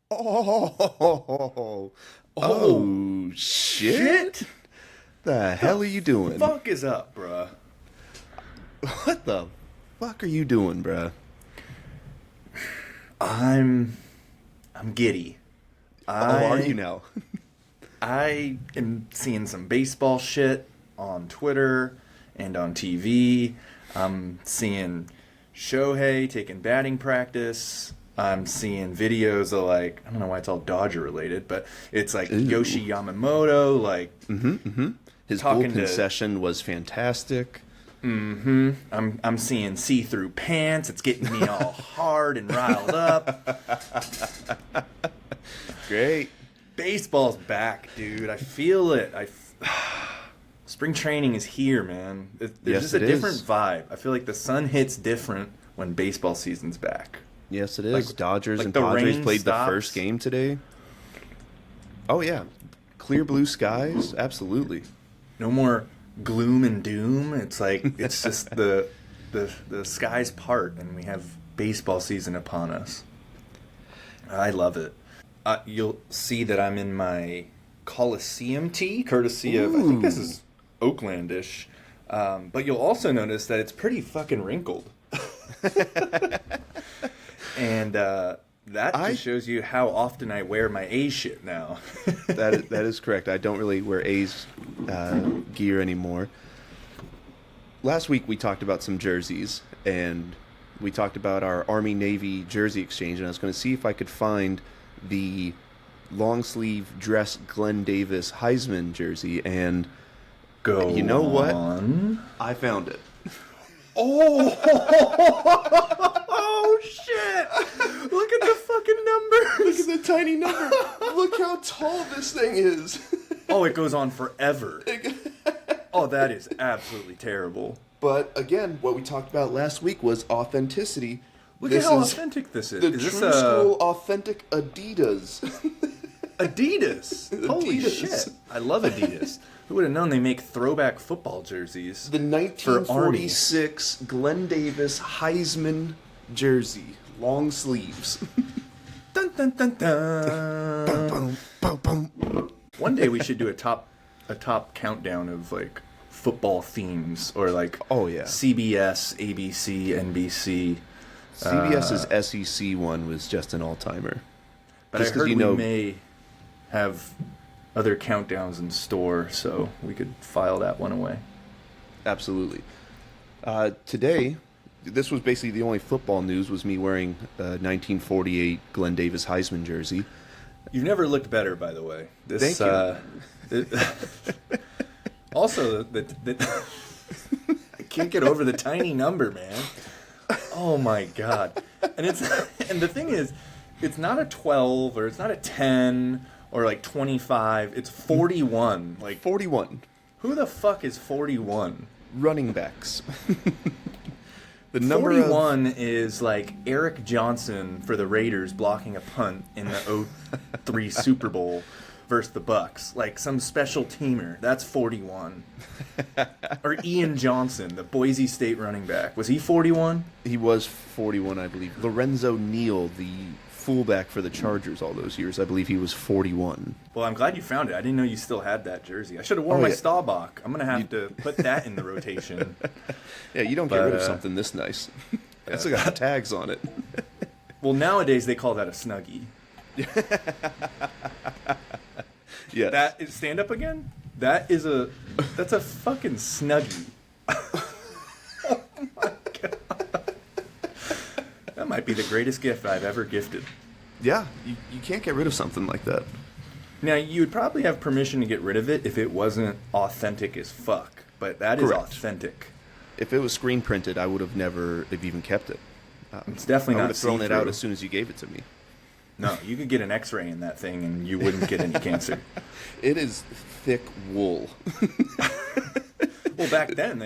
Oh, Oh, oh, shit. shit! The hell are you doing? Fuck is up, bruh? What the fuck are you doing, bruh? I'm I'm giddy. Oh, are you I now? I am seeing some baseball shit on Twitter and on TV. I'm seeing Shohei taking batting practice. I'm seeing videos of like I don't know why it's all Dodger related, but it's like Ooh. Yoshi Yamamoto like His talking bullpen to session was fantastic. I'm seeing see-through pants. It's getting me all hard and riled up. Great. Baseball's back, dude. I feel it. Spring training is here, man. There's Yes, just a it different is. vibe. I feel like the sun hits different when baseball season's back. Yes, it Like is. Dodgers like and the Padres rain played the stops. first game today. Oh, yeah. Clear blue skies. Absolutely. No more gloom and doom. It's like it's just the skies part, and we have baseball season upon us. I love it. You'll see that I'm in my Coliseum tee, courtesy of I think this Ooh. is Oaklandish. But you'll also notice that it's pretty fucking wrinkled, and that I just shows you how often I wear my A shit now. that is correct. I don't really wear A's gear anymore. Last week we talked about some jerseys, and we talked about our Army Navy jersey exchange, and I was going to see if I could find the long sleeve dress Glenn Davis Heisman jersey, and Go you know what? on. I found it. Oh, oh shit! Look at the fucking Look at numbers. the tiny number. Look how tall this thing is. Oh, it goes on forever. Oh, that is absolutely terrible. But again, what we talked about last week was authenticity. Look This at how is authentic this is. the Is this true school authentic Adidas. Adidas? Holy Adidas. shit! I love Adidas. Who would have known they make throwback football jerseys The for Army? 1946 Glenn Davis Heisman jersey, long sleeves. Dun dun dun dun. Boom, boom, boom. One day we should do a top countdown of like football themes or like Oh, yeah. CBS, ABC, NBC. CBS's SEC one was just an all-timer. But Just I 'cause heard you we know- may have other countdowns in store, so we could file that one away. Absolutely. Today, this was basically the only football news, was me wearing a 1948 Glenn Davis Heisman jersey. You've never looked better, by the way. This, Thank also, I can't get over the tiny number, man. Oh my god! And and the thing is, it's not a 12 or it's not a 10 or like 25. It's 41. Like, 41 who the fuck is 41? running backs. The number of 41 is like Eric Johnson for the Raiders blocking a punt in the '03 Super Bowl versus the Bucks. Like some special teamer. That's 41. Or Ian Johnson, the Boise State running back. Was he 41? He was 41, I believe. Lorenzo Neal, the fullback for the Chargers all those years, I believe he was 41. Well, I'm glad you found it. I didn't know you still had that jersey. I should have worn Oh, my yeah. Staubach. I'm going to have to put that in the rotation. Yeah, you don't get But, rid of something this nice. It's got tags on it. Well, nowadays they call that a Snuggie. Yes. That is stand up again? That's a fucking Snuggie. Oh my god. That might be the greatest gift I've ever gifted. Yeah, you can't get rid of something like that. Now, you would probably have permission to get rid of it if it wasn't authentic as fuck, but that is Correct. authentic. If it was screen printed, I would have never have even kept it. It's definitely I would not have thrown it out see-through. as soon as you gave it to me. No, you could get an x-ray in that thing and you wouldn't get any cancer. It is thick wool. Well, back then,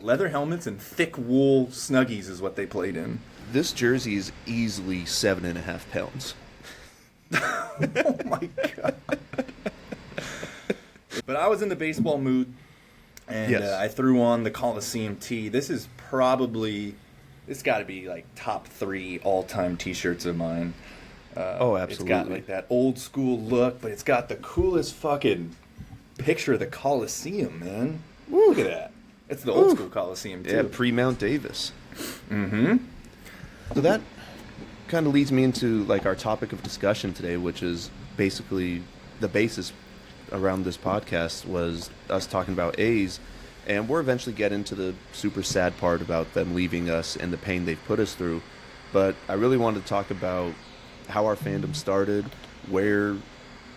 leather helmets and thick wool Snuggies is what they played in. This jersey is easily 7.5 pounds. Oh my god. But I was in the baseball mood, and Yes. I threw on the Coliseum tee. This got to be like top 3 all-time t-shirts of mine. Oh, absolutely. It's got like that old school look, but it's got the coolest fucking picture of the Coliseum, man. Woo. Look at that. It's the old school Coliseum, too. Yeah, pre-Mount Davis. Mm-hmm. So that kind of leads me into like our topic of discussion today, which is basically the basis around this podcast was us talking about A's, and we'll eventually get into the super sad part about them leaving us and the pain they've put us through. But I really wanted to talk about how our fandom started, where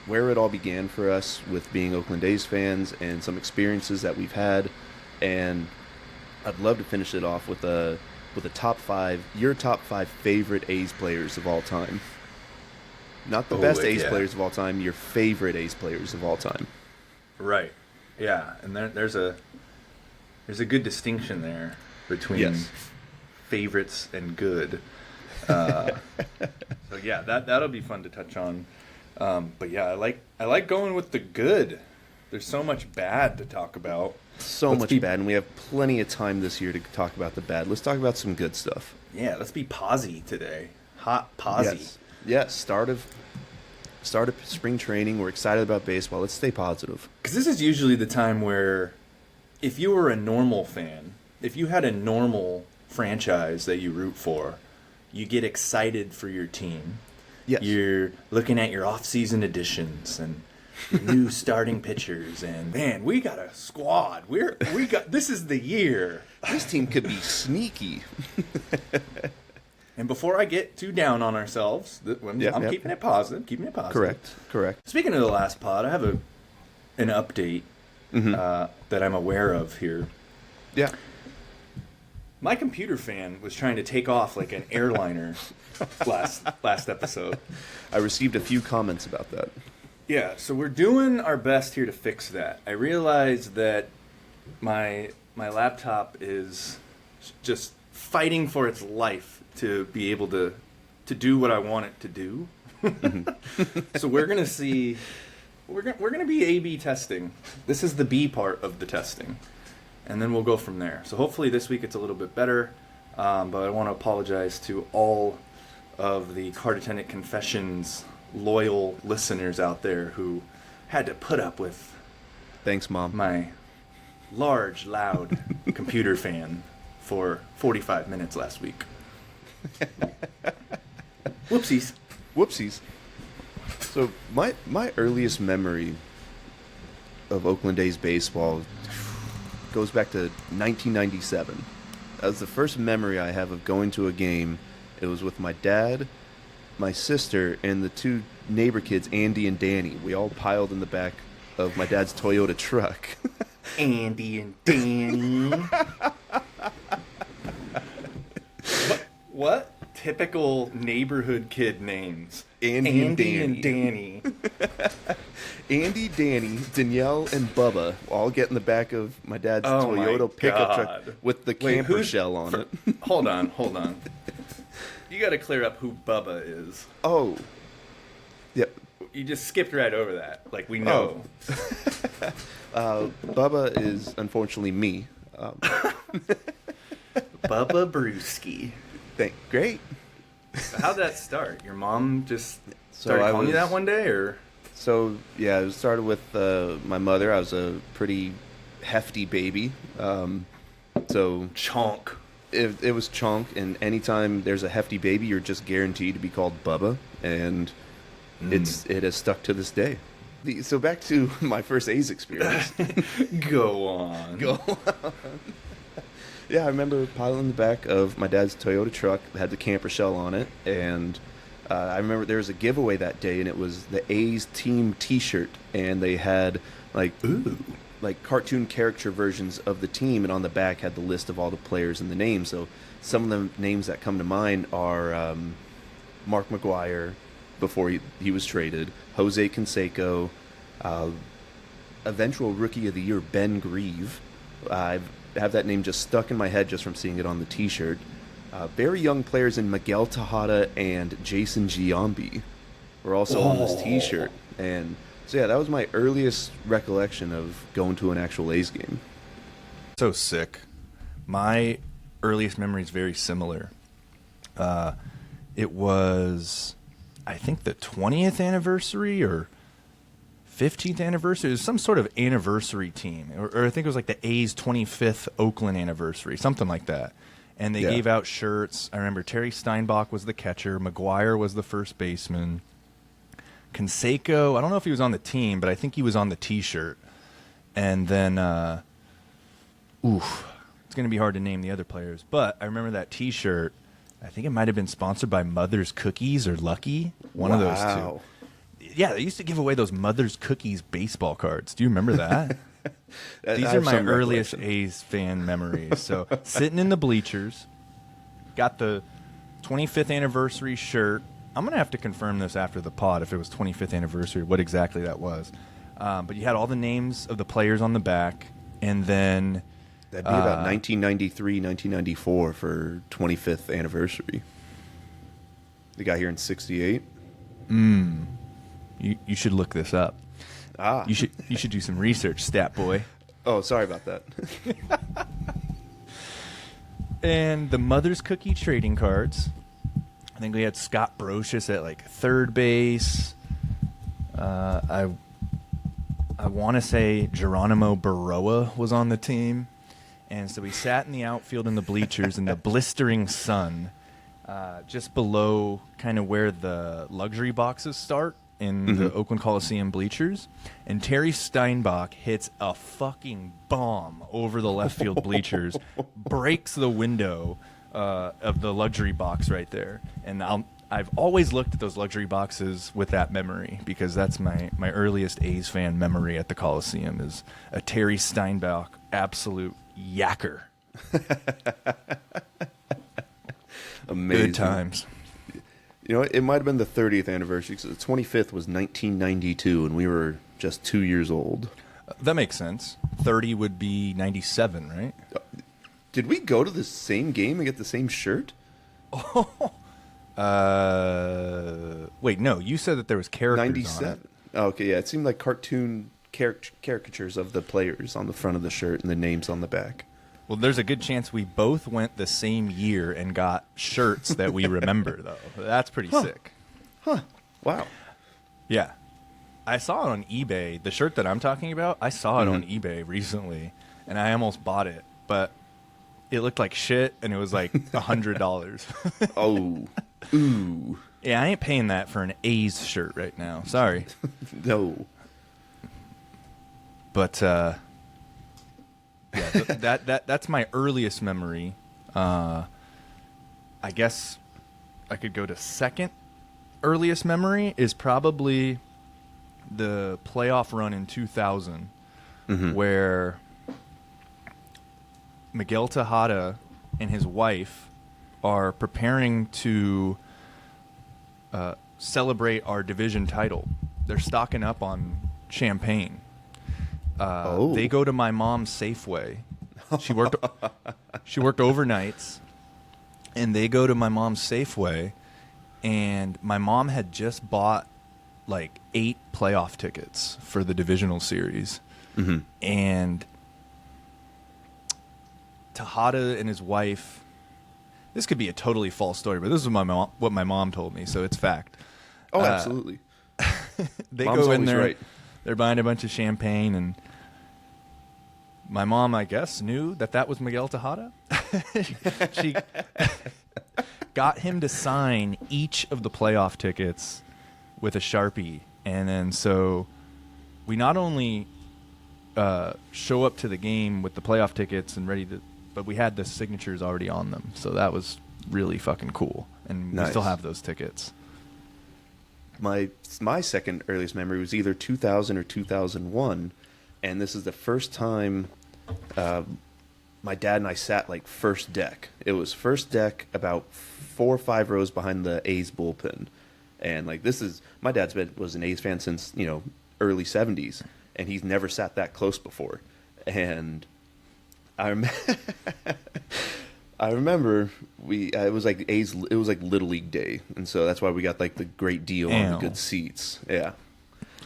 it all began for us with being Oakland A's fans, and some experiences that we've had. And I'd love to finish it off with a top 5, your top 5 favorite A's players of all time. Not the best A's players of all time, your favorite A's players of all time. Right. Yeah, and there's a good distinction there between favorites and good. So yeah, that'll be fun to touch on. But yeah, I like going with the good. There's so much bad to talk about. So much bad, and we have plenty of time this year to talk about the bad. Let's talk about some good stuff. Yeah, let's be posy today. Hot posy. Yes, start of spring training. We're excited about baseball. Let's stay positive. Because this is usually the time where, if you were a normal fan, if you had a normal franchise that you root for, you get excited for your team. Yes. You're looking at your off-season additions and your new starting pitchers, and man, we got a squad. This is the year. This team could be sneaky. And before I get too down on ourselves, I'm keeping it positive. Correct. Speaking of the last pod, I have an update that I'm aware of here. Yeah. My computer fan was trying to take off like an airliner last episode. I received a few comments about that. Yeah, so we're doing our best here to fix that. I realize that my laptop is just fighting for its life to be able to do what I want it to do. So we're gonna see. We're gonna be A/B testing. This is the B part of the testing, and then we'll go from there. So hopefully this week it's a little bit better. But I want to apologize to all of the Card Attendant Confessions loyal listeners out there who had to put up with. Thanks, Mom. My large, loud computer fan for 45 minutes last week. Whoopsies. So my earliest memory of Oakland A's baseball goes back to 1997. That was the first memory I have of going to a game. It was with my dad, my sister, and the two neighbor kids, Andy and Danny. We all piled in the back of my dad's Toyota truck. Andy and Danny. What typical neighborhood kid names? Andy and Danny. Andy, Danny, Danielle, and Bubba all get in the back of my dad's Toyota pickup truck with the camper shell on it. Hold on. You got to clear up who Bubba is. Oh. Yep. You just skipped right over that. Like, we know. Bubba is, unfortunately, me. Bubba Brewski. Great. How'd that start? Your mom just started calling you that one day, or? So, yeah, it started with my mother. I was a pretty hefty baby. So Chonk. It was Chonk, and anytime there's a hefty baby, you're just guaranteed to be called Bubba, and it has stuck to this day. So back to my first A's experience. Go on. Yeah, I remember piling in the back of my dad's Toyota truck that had the camper shell on it, and I remember there was a giveaway that day, and it was the A's team T-shirt, and they had like cartoon character versions of the team, and on the back had the list of all the players and the names. So some of the names that come to mind are Mark McGuire before he was traded, Jose Canseco, eventual Rookie of the Year Ben Grieve. I have that name just stuck in my head just from seeing it on the T-shirt. Very young players in Miguel Tejada and Jason Giambi were also on this T-shirt. And so, yeah, that was my earliest recollection of going to an actual A's game. So sick. My earliest memory is very similar. It was I think the 20th anniversary or 15th anniversary. It was some sort of anniversary team, or I think it was like the A's 25th Oakland anniversary, something like that. And they gave out shirts. I remember Terry Steinbach was the catcher. McGuire was the first baseman. Canseco, I don't know if he was on the team, but I think he was on the T-shirt. And then, it's going to be hard to name the other players. But I remember that T-shirt. I think it might have been sponsored by Mother's Cookies or Lucky. One of those two. Yeah, they used to give away those Mother's Cookies baseball cards. Do you remember that? These are my earliest A's fan memories. So sitting in the bleachers, got the 25th anniversary shirt. I'm going to have to confirm this after the pod if it was 25th anniversary, what exactly that was. But you had all the names of the players on the back, and then... That'd be about 1993, 1994 for 25th anniversary. They got here in 68. You should look this up. You should do some research, stat boy. Oh, sorry about that. And the Mother's Cookie trading cards. I think we had Scott Brocious at like third base. I want to say Geronimo Baroa was on the team. And so we sat in the outfield in the bleachers in the blistering sun, just below kind of where the luxury boxes start in the Oakland Coliseum bleachers. And Terry Steinbach hits a fucking bomb over the left field bleachers, breaks the window of the luxury box right there. And I've always looked at those luxury boxes with that memory, because that's my earliest A's fan memory at the Coliseum is a Terry Steinbach absolute yacker. Amazing. Good times. You know, it might have been the 30th anniversary, because the 25th was 1992, and we were just 2 years old. That makes sense. 30 would be 97, right? Did we go to the same game and get the same shirt? Wait, no. You said that there was characters 97. on it. Oh, okay, yeah. It seemed like cartoon caricatures of the players on the front of the shirt and the names on the back. Well, there's a good chance we both went the same year and got shirts that we remember, though. That's pretty sick. Huh. Wow. Yeah. I saw it on eBay. The shirt that I'm talking about, I saw it on eBay recently, and I almost bought it, but it looked like shit, and it was like $100. Oh. Ooh. Yeah, I ain't paying that for an A's shirt right now. Sorry. No. But yeah, that's my earliest memory. I guess I could go to second earliest memory is probably the playoff run in 2000, where Miguel Tejada and his wife are preparing to celebrate our division title. They're stocking up on champagne. They go to my mom's Safeway. She worked overnights, and they go to my mom's Safeway, and my mom had just bought like 8 playoff tickets for the divisional series, and Tejada and his wife. This could be a totally false story, but this is what my mom told me, so it's fact. Oh, absolutely. They Mom's go in always there. right. They're buying a bunch of champagne, and my mom, I guess, knew that was Miguel Tejada. She got him to sign each of the playoff tickets with a Sharpie, and then so we not only show up to the game with the playoff tickets and ready to, but we had the signatures already on them, so that was really fucking cool, and we still have those tickets. My second earliest memory was either 2000 or 2001, and this is the first time my dad and I sat like first deck. It was first deck, about 4 or 5 rows behind the A's bullpen, and like my dad's was an A's fan since early 70s, and he's never sat that close before, and I remember it was like Little League Day, and so that's why we got like the great deal on the good seats. Yeah.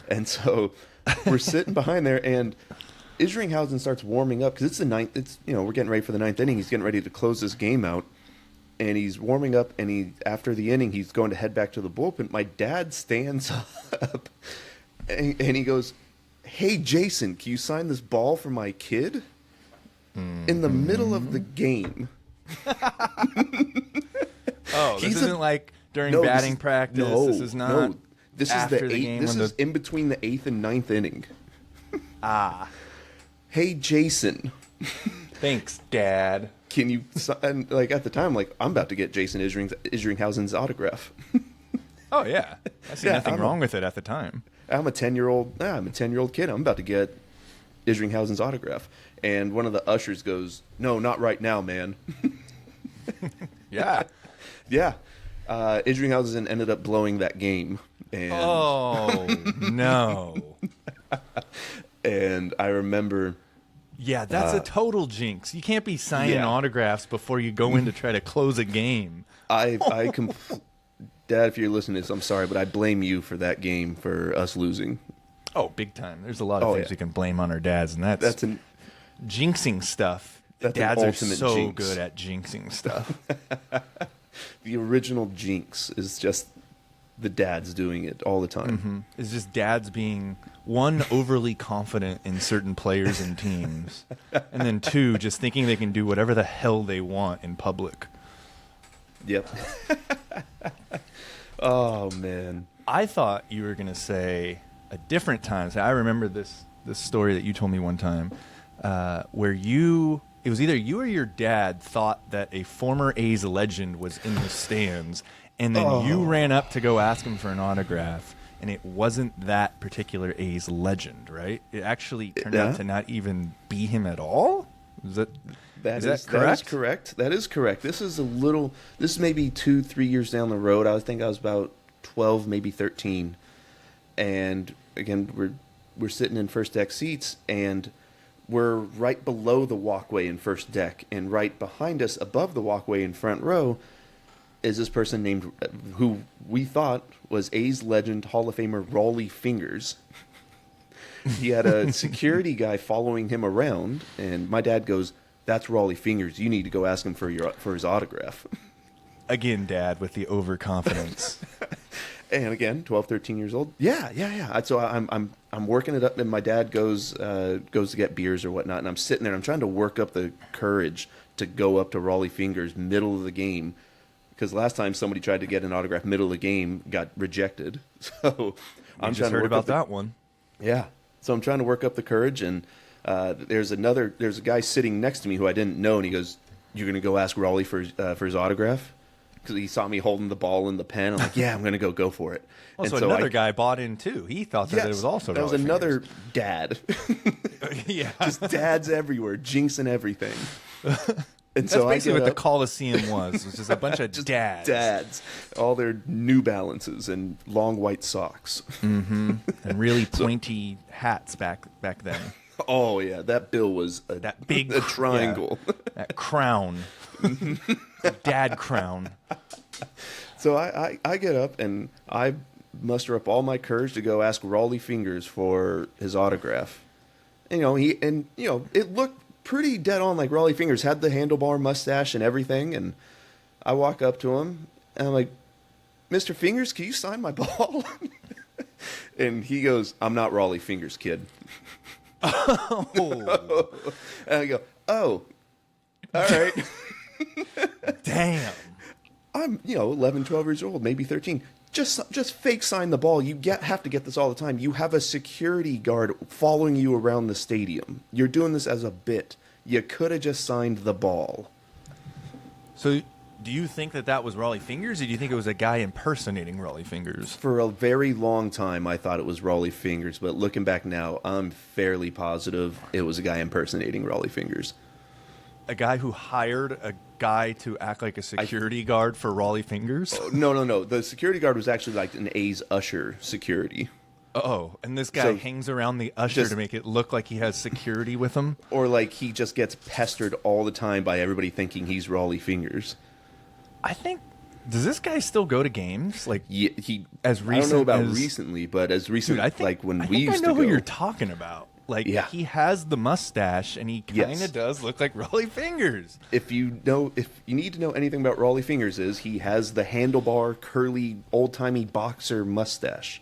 And so we're sitting behind there, and Isringhausen starts warming up because it's the ninth. We're getting ready for the ninth inning. He's getting ready to close this game out, and he's warming up, and after the inning, he's going to head back to the bullpen. My dad stands up, and he goes, "Hey, Jason, can you sign this ball for my kid?" In the middle of the game. Oh, this isn't like during batting practice. No, this is not. No, this after is the the game. This is in between the 8th and 9th inning. Ah, Hey, Jason, thanks, Dad. can you sign? Like at the time, like I'm about to get Jason Isringhausen's autograph. Oh yeah, I see nothing wrong with it at the time. I'm a 10-year-old. I'm a 10-year-old kid. I'm about to get Isringhausen's autograph, and one of the ushers goes, "No, not right now, man." Yeah. Yeah, Isringhausen ended up blowing that game, and Oh no. and I remember. Yeah, that's a total jinx. You can't be signing Yeah. autographs before you go in to try to close a game. Dad, if you're listening to this, I'm sorry, but I blame you for that game, for us losing. Oh, big time. There's a lot of things yeah. we can blame on our dads, and that's jinxing stuff. That's an Dads are ultimate so jinx. good at jinxing stuff. The original jinx is just the dads doing it all the time. It's just dads being, one, overly confident in certain players and teams, and then two, just thinking they can do whatever the hell they want in public. Yep. Oh, man. I thought you were going to say a different time. So I remember this story that you told me one time where it was either you or your dad thought that a former A's legend was in the stands, and then you ran up to go ask him for an autograph, and it wasn't that particular A's legend, right? It actually turned out to not even be him at all? Is that correct? That is correct. That is correct. This is maybe 2-3 years down the road. I think I was about 12, maybe 13. And again, we're sitting in first deck seats, and we're right below the walkway in first deck, and right behind us, above the walkway in front row, is this person named, who we thought was A's legend, Hall of Famer Rollie Fingers. He had a security guy following him around, and my dad goes, "That's Rollie Fingers. You need to go ask him for his autograph." Again, Dad, with the overconfidence. And again, 12, 13 years old. Yeah. So I'm working it up, and my dad goes to get beers or whatnot, and I'm sitting there. I'm trying to work up the courage to go up to Rollie Fingers middle of the game, because last time somebody tried to get an autograph middle of the game, got rejected. So I'm just heard about that one. Yeah. So I'm trying to work up the courage, and there's a guy sitting next to me who I didn't know, and he goes, "You're going to go ask Rollie for his autograph?" Because he saw me holding the ball in the pen. I'm like, "Yeah, I'm going to go for it." Oh, and so another guy bought in too. He thought that it was also that was Rollie another Fingers. dad. Yeah. Just dads everywhere, jinxing everything. And That's so basically I what the Coliseum was. It was just a bunch of dads. Dads, all their New Balances and long white socks. And really pointy hats back then. Oh yeah, that bill was That big a triangle. yeah, that crown. The dad crown. So I get up and I muster up all my courage to go ask Rollie Fingers for his autograph. And, it looked pretty dead on, like Rollie Fingers had the handlebar mustache and everything. And I walk up to him and I'm like, "Mr. Fingers, can you sign my ball?" And he goes, "I'm not Rollie Fingers, kid." Oh. And I go, "Oh, all right." Damn. I'm, 11, 12 years old, maybe 13. Just fake sign the ball. You have to get this all the time. You have a security guard following you around the stadium. You're doing this as a bit. You could have just signed the ball. So do you think that was Rollie Fingers, or do you think it was a guy impersonating Rollie Fingers? For a very long time, I thought it was Rollie Fingers, but looking back now, I'm fairly positive it was a guy impersonating Rollie Fingers. A guy who hired a guy to act like a security guard for Rollie Fingers? No. The security guard was actually like an A's usher security. Oh, and this guy So, hangs around the usher to make it look like he has security with him? Or like he just gets pestered all the time by everybody thinking he's Rollie Fingers. I think... Does this guy still go to games? Like, Yeah, as I don't know recent about as... recently, but as recent, Dude, I think, like when I we think used I know to who go. you're talking about. Like, Yeah. he has the mustache, and he kind of Yes. does look like Rollie Fingers. If you need to know anything about Rollie Fingers, is he has the handlebar, curly, old-timey boxer mustache.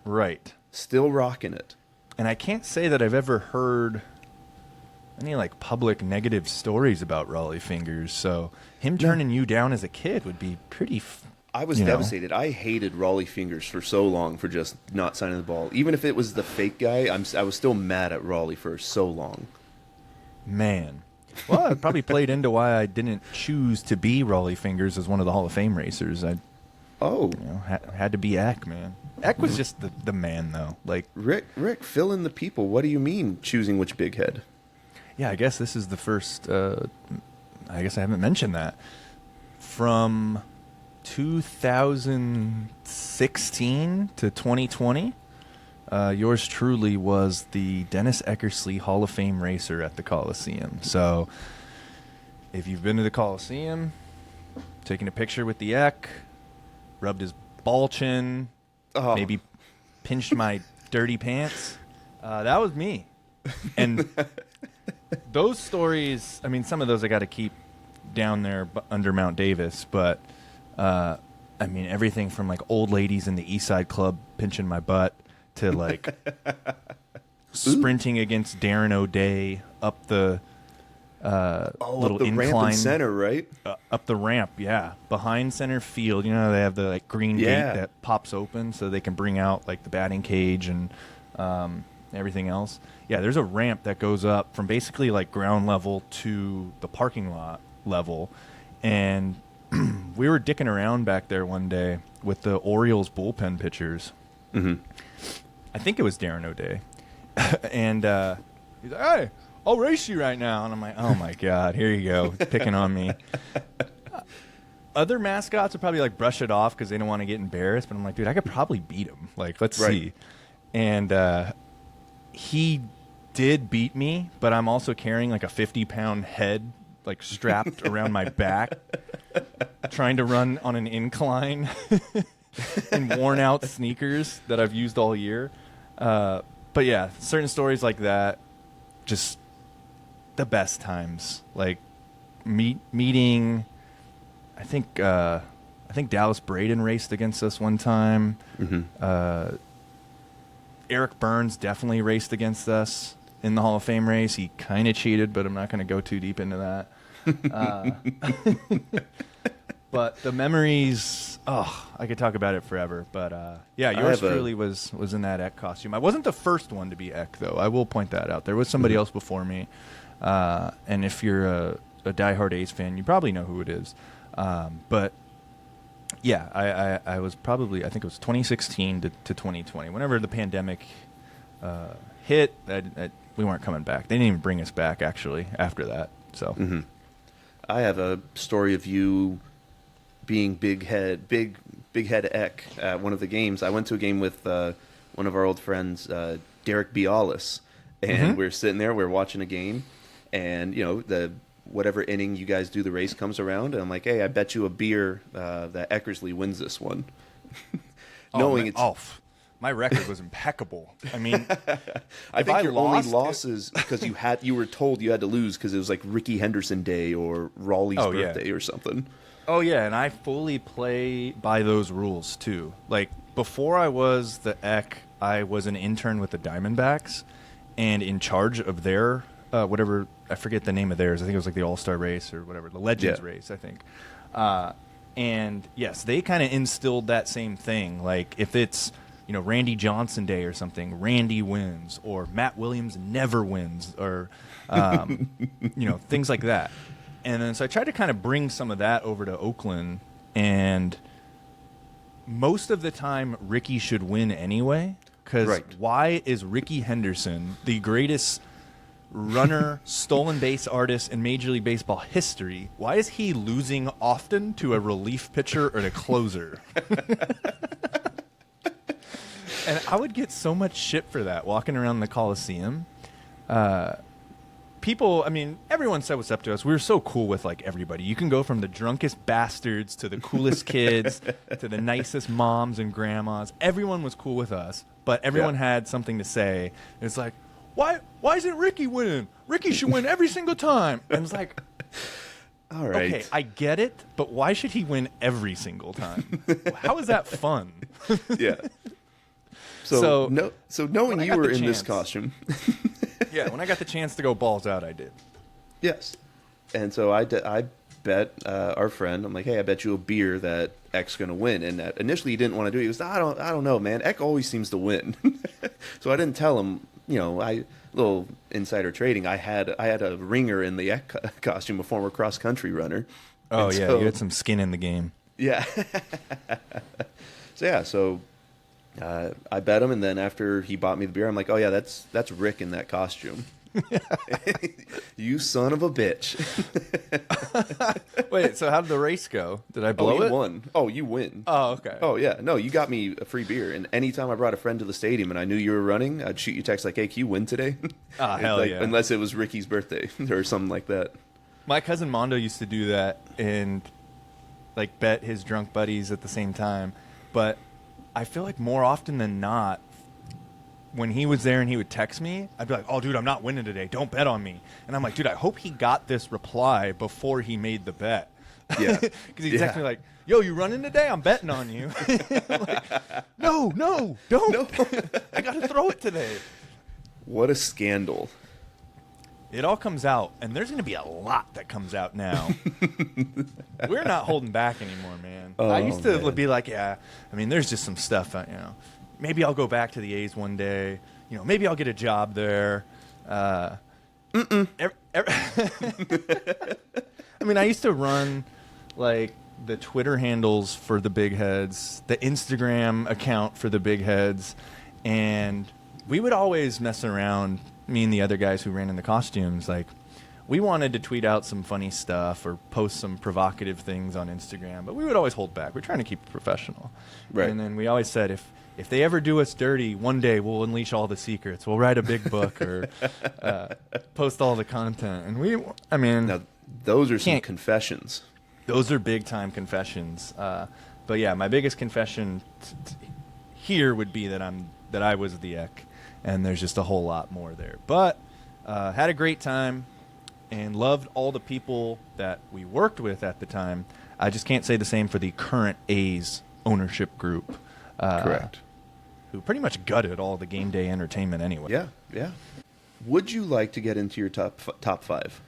Right. Still rocking it. And I can't say that I've ever heard any, like, public negative stories about Rollie Fingers, so him turning you down as a kid would be pretty... I was devastated. I hated Rollie Fingers for so long for just not signing the ball. Even if it was the fake guy, I was still mad at Rollie for so long. Man. Well, it probably played into why I didn't choose to be Rollie Fingers as one of the Hall of Fame racers. I had to be Eck, man. Eck was just the man, though. Like, Rick, fill in the people. What do you mean choosing which big head? yeah, I guess this is the first... I guess I haven't mentioned that. From 2016 to 2020, yours truly was the Dennis Eckersley Hall of Fame racer at the Coliseum. So if you've been to the Coliseum, taking a picture with the Eck, rubbed his ball chin, maybe pinched my dirty pants, that was me. And those stories, I mean, some of those I got to keep down there under Mount Davis, but I mean, everything from like old ladies in the East Side Club pinching my butt to like sprinting against Darren O'Day up the little up the incline ramp in center, right? up the ramp, yeah, behind center field. You know, they have the like green gate that pops open so they can bring out like the batting cage and everything else. Yeah, there's a ramp that goes up from basically like ground level to the parking lot level, and we were dicking around back there one day with the Orioles bullpen pitchers. Mm-hmm. I think it was Darren O'Day. And he's like, hey, I'll race you right now. And I'm like, oh, my God, here you go, picking on me. Other mascots would probably, like, brush it off because they don't want to get embarrassed. But I'm like, dude, I could probably beat him. Like, let's see. And he did beat me, but I'm also carrying, like, a 50-pound head, like, strapped around my back, trying to run on an incline in worn-out sneakers that I've used all year. But, yeah, certain stories like that, just the best times. Like, meeting... I think Dallas Braden raced against us one time. Mm-hmm. Eric Burns definitely raced against us in the Hall of Fame race. He kind of cheated, but I'm not going to go too deep into that. But the memories, I could talk about it forever. But yeah, yours truly was in that Eck costume. I wasn't the first one to be Eck, though. I will point that out. There was somebody else before me. And if you're a diehard A's fan, you probably know who it is. But yeah, I was probably, I think it was 2016 to 2020. Whenever the pandemic hit, we weren't coming back. They didn't even bring us back, actually, after that. So I have a story of you being big head Eck at one of the games. I went to a game with one of our old friends, Derek Bialis, and we're sitting there, we're watching a game, and you know whatever inning you guys do the race comes around, and I'm like, hey, I bet you a beer that Eckersley wins this one. Knowing my record was impeccable. I mean, I think your only lost, losses because you were told you had to lose because it was like Ricky Henderson Day or Raleigh's birthday or something. Oh yeah, and I fully play by those rules too. Like before I was the Eck, I was an intern with the Diamondbacks and in charge of their whatever, I forget the name of theirs. I think it was like the All-Star race or whatever, the Legends race, I think. And yes, they kind of instilled that same thing. Like if it's, Randy Johnson Day or something, Randy wins, or Matt Williams never wins, or things like that. And then so I tried to kind of bring some of that over to Oakland, and most of the time Ricky should win anyway, because why is Ricky Henderson the greatest runner, stolen base artist in Major League Baseball history? Why is he losing often to a relief pitcher or a closer? And I would get so much shit for that walking around the Coliseum. People, I mean, everyone said what's up to us. We were so cool with like everybody. You can go from the drunkest bastards to the coolest kids to the nicest moms and grandmas. Everyone was cool with us, but everyone had something to say. It's like, why isn't Ricky winning? Ricky should win every single time. And it's like, All right. okay, I get it, but why should he win every single time? How is that fun? Yeah. So knowing you were in this costume. Yeah, when I got the chance to go balls out, I did. Yes. And so I bet our friend, I'm like, hey, I bet you a beer that Eck's going to win. And initially he didn't want to do it. He was, I don't know, man. Eck always seems to win. So I didn't tell him, little insider trading. I had a ringer in the Eck costume, a former cross country runner. Oh, and yeah, so, you had some skin in the game. Yeah. So I bet him, and then after he bought me the beer, I'm like, oh yeah, that's Rick in that costume. You son of a bitch. Wait, so how did the race go? Did I blow you it? won. Oh, you win. Oh, okay. Oh yeah, no, you got me a free beer, and anytime I brought a friend to the stadium and I knew you were running, I'd shoot you a text like, hey, can you win today? Oh, hell yeah. Unless it was Ricky's birthday or something like that. My cousin Mondo used to do that and like bet his drunk buddies at the same time. But I feel like more often than not, when he was there and he would text me, I'd be like, oh, dude, I'm not winning today. Don't bet on me. And I'm like, dude, I hope he got this reply before he made the bet. Yeah. Because he texted me like, yo, you running today? I'm betting on you. I'm like, no, don't. No. I got to throw it today. What a scandal. It all comes out, and there's going to be a lot that comes out now. We're not holding back anymore, man. Oh, I used to man. be like, yeah, I mean, there's just some stuff, maybe I'll go back to the A's one day. Maybe I'll get a job there. I mean, I used to run, like, the Twitter handles for the big heads, the Instagram account for the big heads, and we would always mess around, me and the other guys who ran in the costumes, like, we wanted to tweet out some funny stuff or post some provocative things on Instagram, but we would always hold back. We're trying to keep it professional. Right. And then we always said, if they ever do us dirty, one day we'll unleash all the secrets. We'll write a big book or post all the content. And Now, those are some confessions. those are big time confessions. But yeah, my biggest confession here would be that I was the Eck, and there's just a whole lot more there. But had a great time and loved all the people that we worked with at the time. I just can't say the same for the current A's ownership group. Correct. Who pretty much gutted all the game day entertainment anyway. Yeah. Would you like to get into your top five?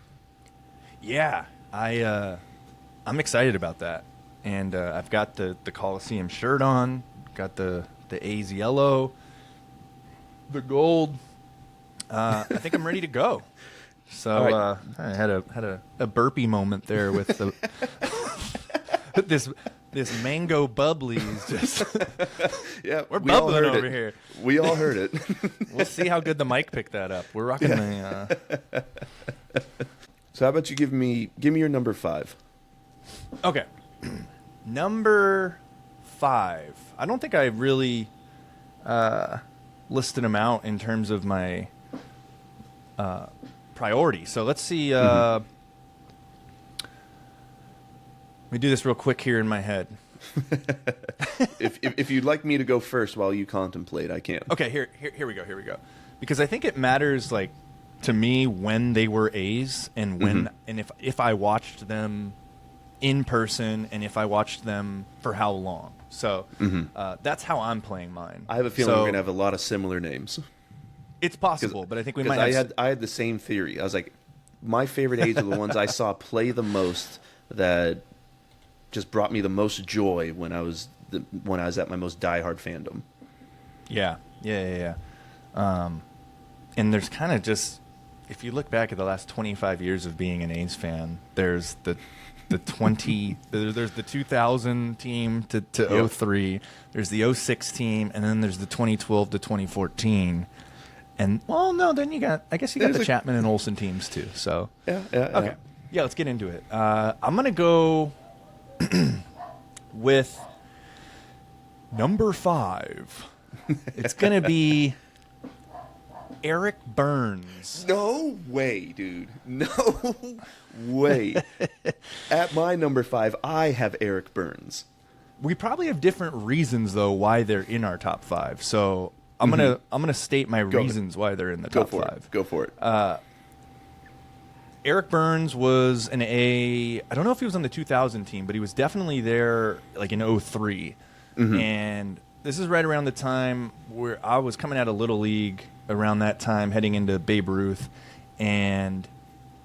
Yeah, I'm excited about that, and I've got the Coliseum shirt on, got the A's yellow, the gold. I think I'm ready to go. So right. I had a burpee moment there with the this mango bubbly's just Yeah, we're we all bubbling heard over it. here. We all heard it. We'll see how good the mic picked that up. We're rocking the. So how about you give me your number five? Okay. Number 5. I don't think I really listed them out in terms of my priority. So let's see. Let me do this real quick here in my head. If you'd like me to go first while you contemplate, I can. Okay, here we go. Because I think it matters, like, to me when they were A's and when and if I watched them in person and if I watched them for how long. So that's how I'm playing mine. I have a feeling we're gonna have a lot of similar names. It's possible, but I think we might have. I had the same theory. I was like, my favorite A's are the ones I saw play the most, that just brought me the most joy when I was at my most diehard fandom. Yeah. And there's kind of just, if you look back at the last 25 years of being an A's fan, there's the 2000 team to 03, there's the 06 team, and then there's the 2012 to 2014. And then you got the Chapman and Olsen teams too. So okay, yeah, let's get into it. I'm gonna go with number 5. It's gonna be Eric Burns. No way, dude. No way. At my number 5, I have Eric Burns. We probably have different reasons though why they're in our top 5. So I'm gonna state my reasons why they're in the top five. Go for it. Eric Burns was an A. I don't know if he was on the 2000 team, but he was definitely there like in 03. And this is right around the time where I was coming out of Little League around that time, heading into Babe Ruth. And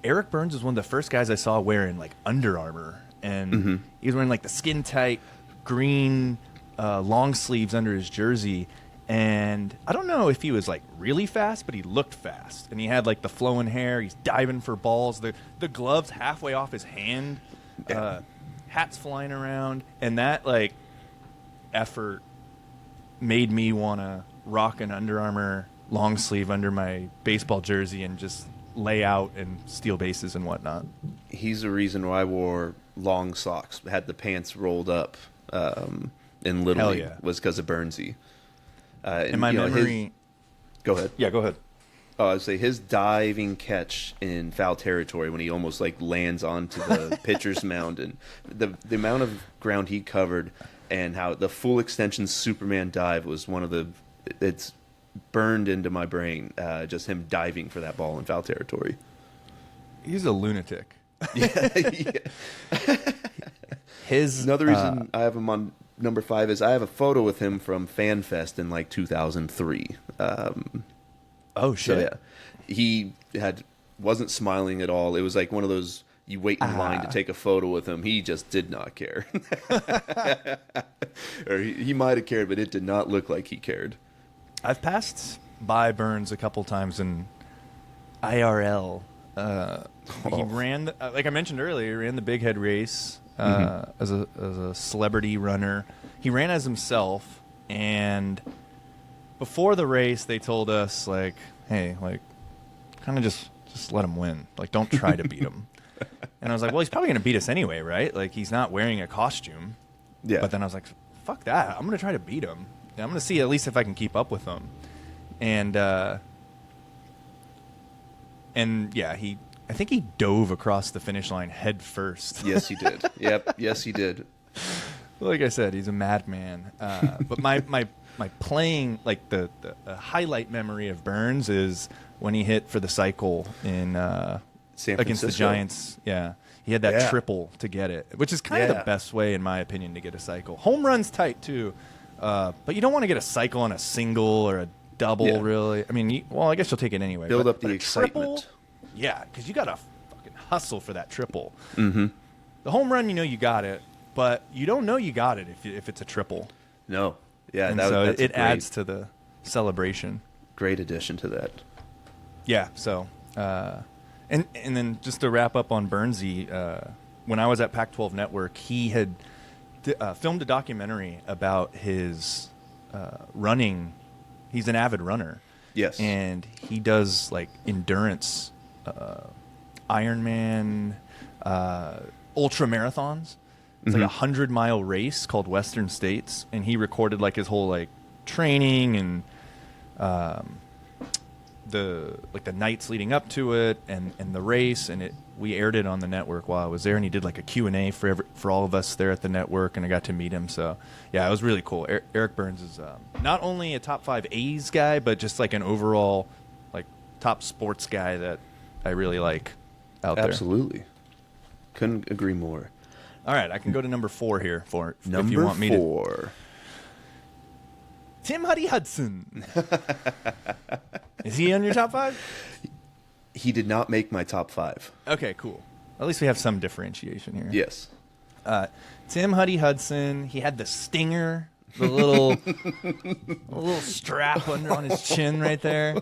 Eric Burns was one of the first guys I saw wearing like Under Armour. And he was wearing like the skin tight green long sleeves under his jersey. And I don't know if he was like really fast, but he looked fast. And he had like the flowing hair. He's diving for balls. The gloves halfway off his hand. Hats flying around. And that like effort made me want to rock an Under Armour long sleeve under my baseball jersey and just lay out and steal bases and whatnot. He's the reason why I wore long socks, had the pants rolled up in Little League, was because of Burnsy. In my memory... Go ahead. Yeah, go ahead. I'd say his diving catch in foul territory when he almost like lands onto the pitcher's mound, and the amount of ground he covered and how the full extension Superman dive was one of the... It's burned into my brain, just him diving for that ball in foul territory. He's a lunatic. Yeah. Another reason I have him on number 5 is I have a photo with him from FanFest in like 2003. Oh shit! So, yeah, he wasn't smiling at all. It was like one of those you wait in line to take a photo with him. He just did not care, or he might have cared, but it did not look like he cared. I've passed by Burns a couple times in IRL. He ran, like I mentioned earlier, he ran the Big Head race as a celebrity runner. He ran as himself, and before the race, they told us, like, hey, like, kind of just let him win. Like, don't try to beat him. And I was like, well, he's probably going to beat us anyway, right? Like, he's not wearing a costume. Yeah. But then I was like, fuck that. I'm going to try to beat him. And I'm going to see at least if I can keep up with him. And yeah, I think he dove across the finish line head first. Yes, he did. Yep. Yes, he did. Like I said, he's a madman. But my playing, like the highlight memory of Burns is when he hit for the cycle in against the Giants. Yeah, he had that triple to get it, which is kind of the best way, in my opinion, to get a cycle. Home run's tight too, but you don't want to get a cycle on a single or a double, really. I mean, I guess you'll take it anyway. Build up the excitement. Triple, yeah, because you got to fucking hustle for that triple. Mm-hmm. The home run, you got it, but you don't know you got it if it's a triple. No. Yeah, and so it adds to the celebration. Great addition to that. Yeah. So, and then just to wrap up on Burnsy, when I was at Pac-12 Network, he had filmed a documentary about his running. He's an avid runner. Yes. And he does like endurance, Ironman, ultra marathons. It's like a 100-mile race called Western States, and he recorded like his whole like training and the nights leading up to it and the race, and we aired it on the network while I was there, and he did like a Q&A for all of us there at the network, and I got to meet him. So yeah, it was really cool. Eric Burns is not only a top 5 A's guy, but just like an overall like top sports guy that I really like out there. Absolutely, couldn't agree more. All right, I can go to number 4 here Number if you want me 4. to. Tim Huddy Hudson. Is he on your top 5? He did not make my top 5. Okay, cool. At least we have some differentiation here. Yes. Tim Huddy Hudson. He had the stinger, the little strap on his chin right there.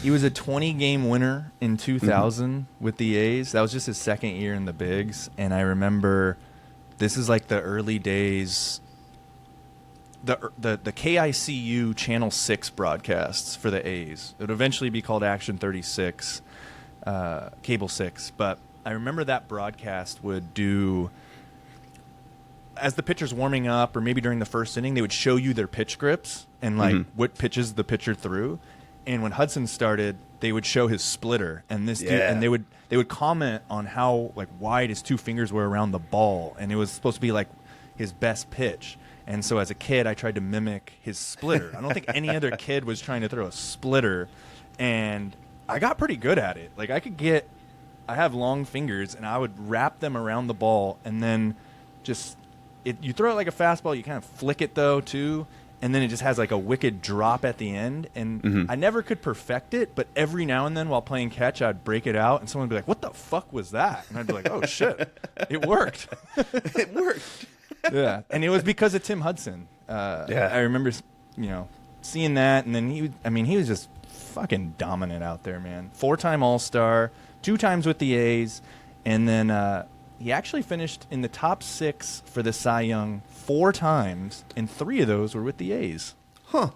He was a 20-game winner in 2000 with the A's. That was just his second year in the bigs, and I remember this is like the early days. The KICU Channel 6 broadcasts for the A's. It would eventually be called Action 36, Cable 6. But I remember that broadcast would do, as the pitcher's warming up or maybe during the first inning, they would show you their pitch grips and like what pitches the pitcher threw. And when Hudson started, they would show his splitter, and this dude, and they would comment on how like wide his 2 fingers were around the ball, and it was supposed to be like his best pitch. And so as a kid, I tried to mimic his splitter. I don't think any other kid was trying to throw a splitter, and I got pretty good at it. Like I have long fingers, and I would wrap them around the ball, and then you throw it like a fastball. You kind of flick it though too, and then it just has like a wicked drop at the end. And I never could perfect it, but every now and then while playing catch, I'd break it out, and someone would be like, "What the fuck was that?" And I'd be like, "Oh shit, it worked." It worked. Yeah, and it was because of Tim Hudson. I remember, seeing that, and then he was just fucking dominant out there, man. 4-time All-Star, 2 times with the A's, and then he actually finished in the top 6 for the Cy Young 4 times, and 3 of those were with the A's. Huh.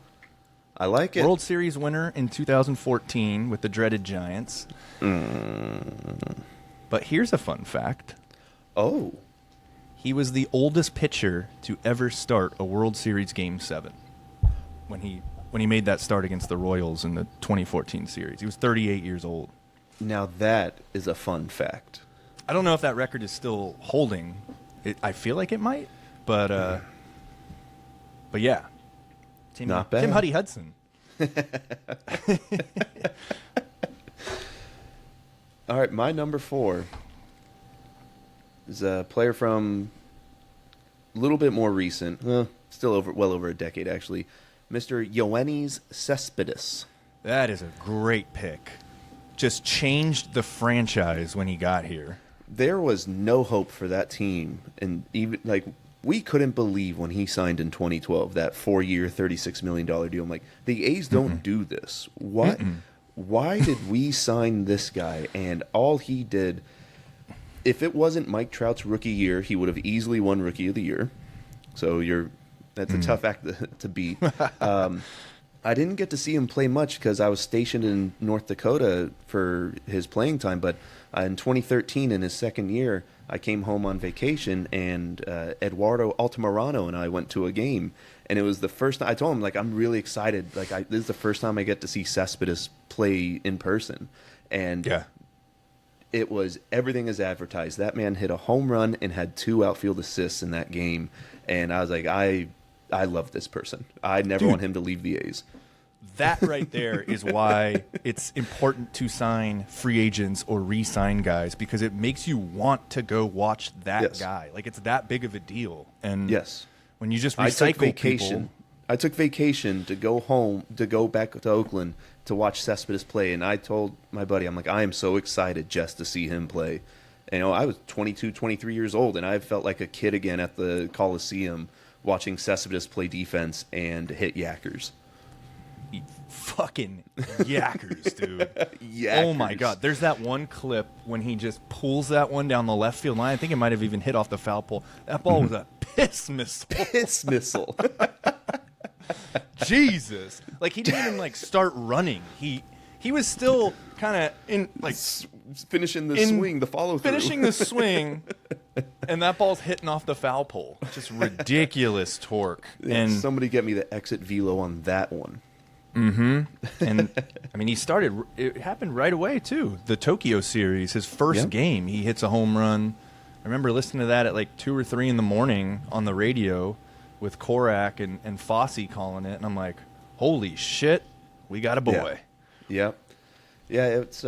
I like it. World Series winner in 2014 with the dreaded Giants. But here's a fun fact. Oh. He was the oldest pitcher to ever start a World Series Game 7 when he made that start against the Royals in the 2014 series. He was 38 years old. Now that is a fun fact. I don't know if that record is still holding. I feel like it might, but yeah. Not bad. Tim Huddy Hudson. All right, my number 4 is a player from a little bit more recent, still well over a decade actually, Mr. Yoenis Cespedes. That is a great pick. Just changed the franchise when he got here. There was no hope for that team, and even we couldn't believe when he signed in 2012 that 4-year, $36 million deal. I'm like, the A's don't do this. What? Why did we sign this guy? And all he did. If it wasn't Mike Trout's rookie year, he would have easily won Rookie of the Year. So that's a tough act to beat. I didn't get to see him play much because I was stationed in North Dakota for his playing time. But in 2013, in his second year, I came home on vacation, and Eduardo Altamirano and I went to a game. And it was the first time I told him, I'm really excited. This is the first time I get to see Cespedes play in person. And yeah. It was everything as advertised. That man hit a home run and had 2 outfield assists in that game. And I was like, I love this person. I never want him to leave the A's. That right there is why it's important to sign free agents or re-sign guys, because it makes you want to go watch that guy. It's that big of a deal. And when you just recycle people... I took vacation to go home, to go back to Oakland to watch Cespedes play, and I told my buddy, I'm like, I am so excited just to see him play. And, I was 22, 23 years old, and I felt like a kid again at the Coliseum watching Cespedes play defense and hit yackers. Fucking yackers, dude. Yackers. Oh, my God. There's that one clip when he just pulls that one down the left field line. I think it might have even hit off the foul pole. That ball was a piss missile. Piss missile. Jesus. He didn't even start running. He was still kind of in finishing the swing, the follow through. Finishing the swing, and that ball's hitting off the foul pole. Just ridiculous torque. And somebody get me the exit velo on that one. And he started. It happened right away too. The Tokyo series, his first game, he hits a home run. I remember listening to that at 2 or 3 in the morning on the radio with Korak and Fosse calling it, and I'm like, holy shit, we got a boy. Yeah, it's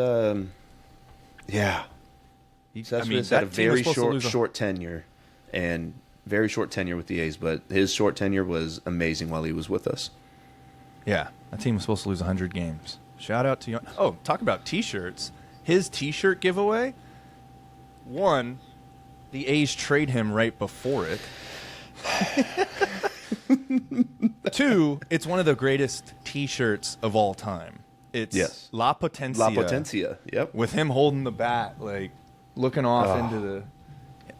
Cespedes had a very short tenure, and very short tenure with the A's, but his short tenure was amazing while he was with us. Yeah, that team was supposed to lose 100 games. Shout out to you. Oh, talk about T-shirts. His T-shirt giveaway, 1, the A's trade him right before it. 2, it's one of the greatest T-shirts of all time. It's La Potencia. La Potencia, yep. With him holding the bat, looking off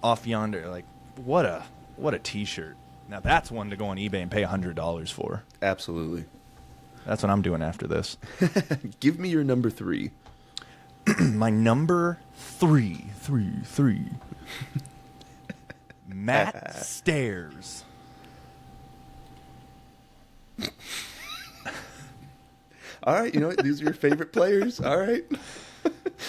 off yonder. What a T-shirt. Now that's one to go on eBay and pay $100 for. Absolutely. That's what I'm doing after this. Give me your number 3. My number 3. Matt Stairs. All right, these are your favorite players. All right.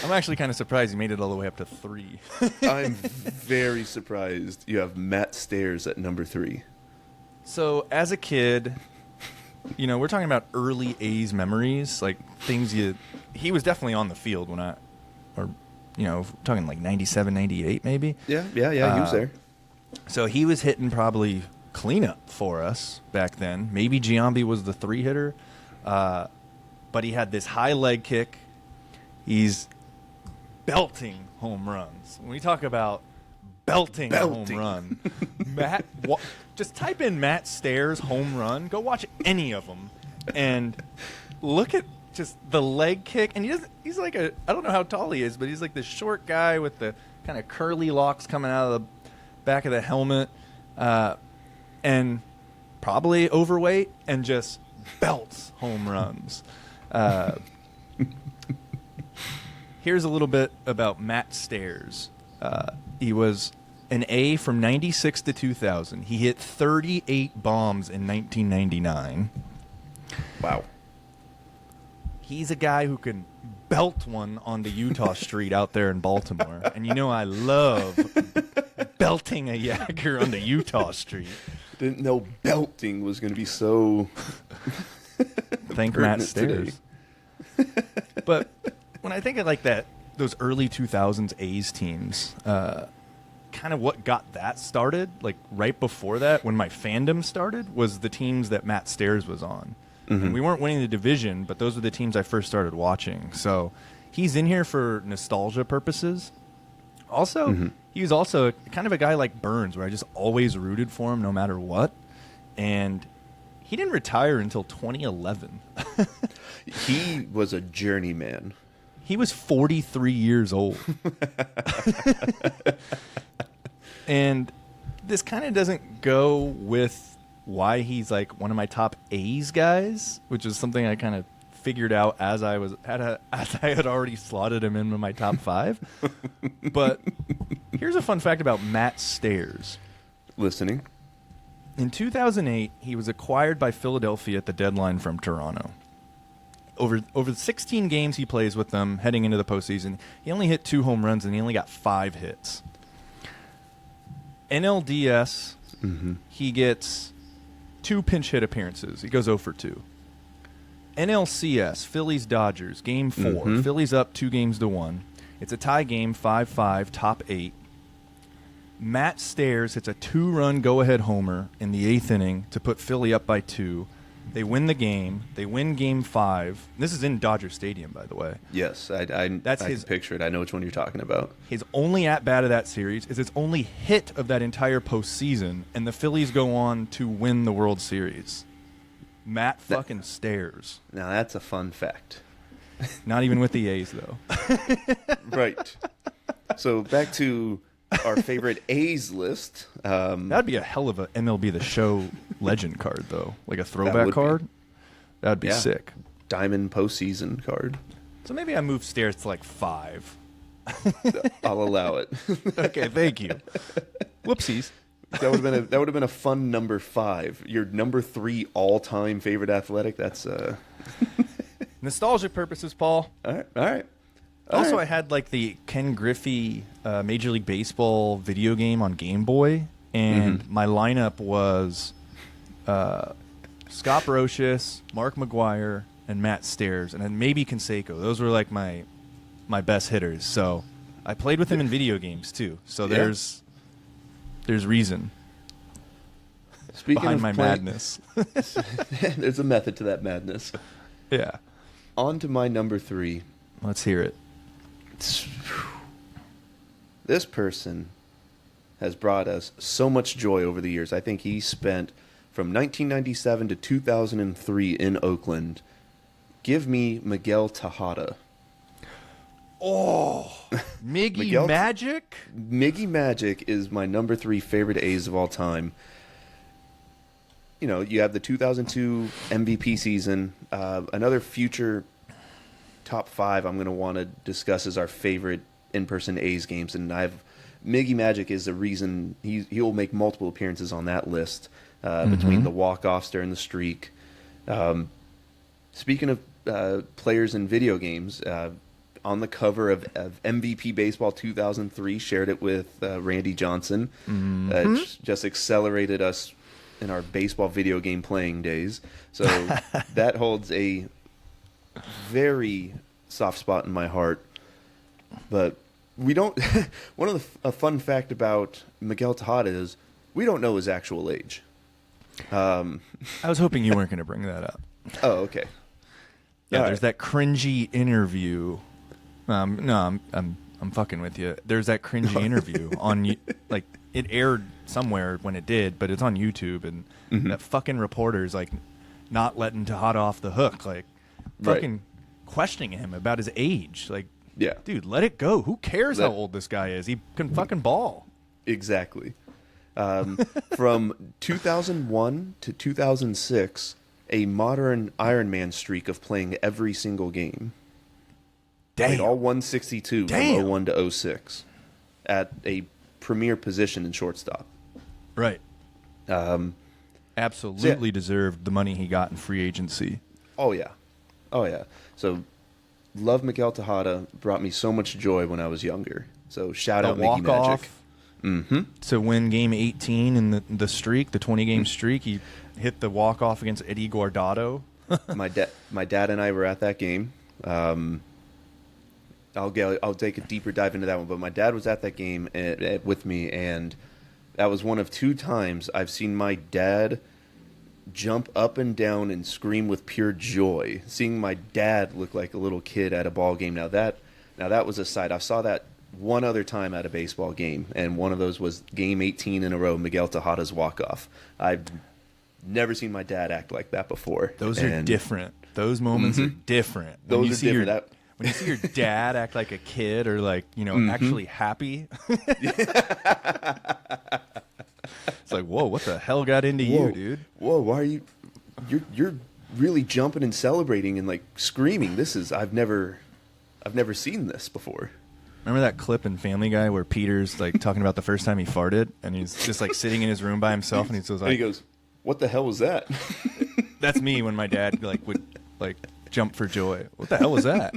I'm actually kind of surprised you made it all the way up to 3. I'm very surprised you have Matt Stairs at number 3. So as a kid, we're talking about early A's memories, like things he was definitely on the field talking like 97, 98 maybe. Yeah, he was there. So he was hitting probably cleanup for us back then. Maybe Giambi was the 3-hitter. But he had this high leg kick. He's belting home runs. When we talk about belting. A home run, just type in Matt Stairs home run. Go watch any of them, and look at just the leg kick. And he's like I don't know how tall he is, but he's like this short guy with the kind of curly locks coming out of the back of the helmet, and probably overweight, and just belts home runs. Here's a little bit about Matt Stairs. He was an A from 96 to 2000. He hit 38 bombs in 1999. Wow. He's a guy who can belt one onto Utah Street out there in Baltimore. And I love belting a Yager onto Utah Street. Didn't know belting was going to be so... Thank Matt Stairs. But when I think of like those early 2000s A's teams, kind of what got that started, like right before that, when my fandom started, was the teams that Matt Stairs was on. Mm-hmm. And we weren't winning the division, but those were the teams I first started watching. So he's in here for nostalgia purposes. Also, he was also kind of a guy like Burns, where I just always rooted for him no matter what. And he didn't retire until 2011. He was a journeyman. He was 43 years old. And this kind of doesn't go with why he's like one of my top A's guys, which is something I kind of figured out as I had already slotted him into my top 5. But here's a fun fact about Matt Stairs. Listening. In 2008, he was acquired by Philadelphia at the deadline from Toronto. Over 16 games he plays with them heading into the postseason, he only hit 2 home runs and he only got 5 hits. NLDS, he gets 2 pinch hit appearances. He goes 0 for 2. NLCS, Phillies Dodgers, game 4. Phillies up 2-1. It's a tie game, 5-5, top 8. Matt Stairs hits a 2-run go-ahead homer in the 8th inning to put Philly up by 2. They win the game. They win Game 5. This is in Dodger Stadium, by the way. Yes, I can picture it. I know which one you're talking about. His only at-bat of that series is his only hit of that entire postseason, and the Phillies go on to win the World Series. Matt fucking Stairs. Now, that's a fun fact. Not even with the A's, though. Right. So, back to our favorite A's list. That'd be a hell of a MLB The Show legend card, though. Like a throwback card. That'd be sick. Diamond postseason card. So maybe I move Stairs to like 5. I'll allow it. Okay, thank you. Whoopsies. That would have been a fun number 5. Your number 3 all-time favorite athletic. That's nostalgia purposes, Paul. All right. Also, I had like the Ken Griffey Major League Baseball video game on Game Boy, and my lineup was Scott Brocious, Mark McGwire, and Matt Stairs, and then maybe Canseco. Those were like my best hitters. So I played with him in video games too. So there's reason. Speaking behind of my madness. There's a method to that madness. Yeah. On to my number 3. Let's hear it. This person has brought us so much joy over the years. I think he spent from 1997 to 2003 in Oakland. Give me Miguel Tejada. Oh, Miggy Magic? Miggy Magic is my number 3 favorite A's of all time. You have the 2002 MVP season. Another future top 5 I'm going to want to discuss as our favorite in-person A's games, and Miggy Magic is the reason he'll make multiple appearances on that list between the walk-offs during the streak. Speaking of players in video games, on the cover of MVP Baseball 2003, shared it with Randy Johnson. Just accelerated us in our baseball video game playing days. So that holds a very soft spot in my heart. But we don't. A fun fact about Miguel Tejada is we don't know his actual age. I was hoping you weren't going to bring that up. Oh, okay. Yeah, All there's right. that cringy interview. No, I'm fucking with you. There's that cringy interview on like it aired somewhere when it did, but it's on YouTube, and that fucking reporter's like not letting Tejada off the hook, like fucking questioning him about his age. Like, Yeah. dude, let it go. Who cares how old this guy is? He can fucking ball. Exactly. From 2001 to 2006, a modern Ironman streak of playing every single game. Played all 162 from 01 to 06 at a premier position in shortstop. Right. Absolutely deserved the money he got in free agency. Oh, yeah. Oh, yeah. So, love Miguel Tejada. Brought me so much joy when I was younger. So, shout out Miggy Magic. To win game 18 in the streak, the 20-game streak, he hit the walk-off against Eddie Guardado. My dad and I were at that game. I'll take a deeper dive into that one, but my dad was at that game with me, and that was one of 2 times I've seen my dad jump up and down and scream with pure joy. Seeing my dad look like a little kid at a ball game. Now that was a sight. I saw that one other time at a baseball game, and one of those was game 18 in a row, Miguel Tejada's walk-off. I've never seen my dad act like that before. Those are different. Those moments are different. Those are different. When you see your dad act like a kid, or like, actually happy, it's like, whoa, what the hell got into you, dude? Whoa, why are you? You're really jumping and celebrating and like screaming. I've never seen this before. Remember that clip in Family Guy where Peter's like talking about the first time he farted, and he's just like sitting in his room by himself, and he goes, "What the hell was that?" That's me when my dad like would like jump for joy. What the hell was that?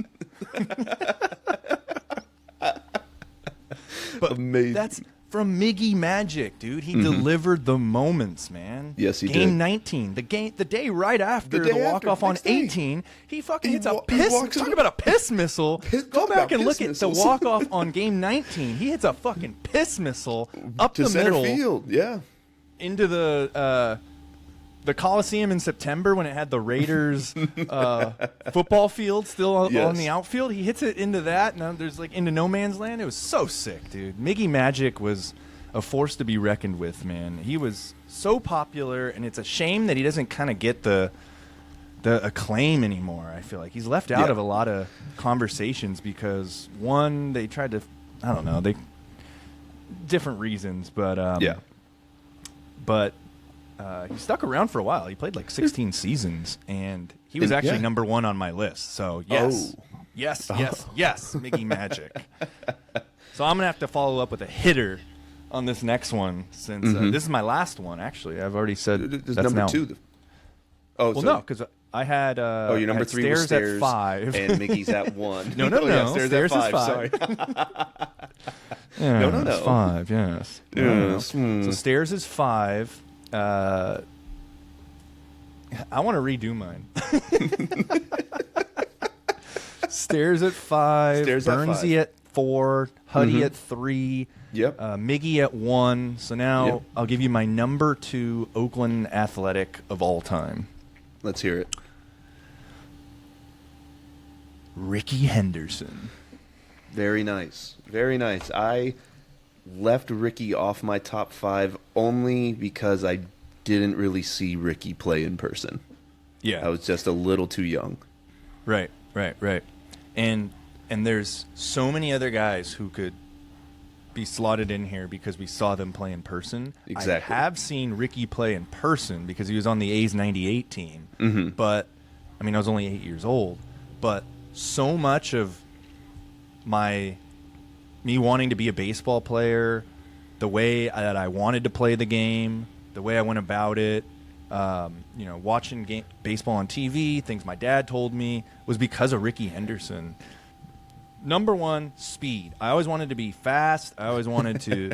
But amazing. That's from Miggy Magic, dude. He delivered the moments, man. Yes, he did. Game 19, the day right after the walk-off on 18, he fucking hits a piss. Talk about a piss missile. Go back and look at the walk-off on game 19. He hits a fucking piss missile up to the center middle, field. Yeah, into the Coliseum in September when it had the Raiders football field still on the outfield. He hits it into that, and there's like into no man's land. It was so sick, dude. Miggy Magic was a force to be reckoned with, man. He was so popular, and it's a shame that he doesn't kind of get the acclaim anymore. I feel like he's left out of a lot of conversations because, one, they tried to, I don't know, different reasons, but he stuck around for a while. He played like 16 seasons, and he was actually number 1 on my list. So, yes, Miggy Magic. So I'm going to have to follow up with a hitter on this next one, since this is my last one, actually. I've already said There's that's number now. 2. No, because I had your number 3 was Stairs at 5. and Miggy's at 1. No. Yeah, Stairs at 5. Sorry. No. It's 5, yes. Yes. So Stairs is 5. I want to redo mine. Stairs at 5. Stairs at Burnsy 5. at 4. Huddy at 3. Yep. Miggy at 1. So now I'll give you my number 2 Oakland Athletic of all time. Let's hear it. Ricky Henderson. Very nice. Very nice. I left Ricky off my top 5 only because I didn't really see Ricky play in person. Yeah. I was just a little too young. Right. And there's so many other guys who could be slotted in here because we saw them play in person. Exactly. I have seen Ricky play in person because he was on the A's 98 team. But, I mean, I was only 8 years old. But so much of me wanting to be a baseball player, the way that I wanted to play the game, the way I went about it, watching baseball on TV, things my dad told me, was because of Ricky Henderson. Number 1, speed. I always wanted to be fast. I always wanted to,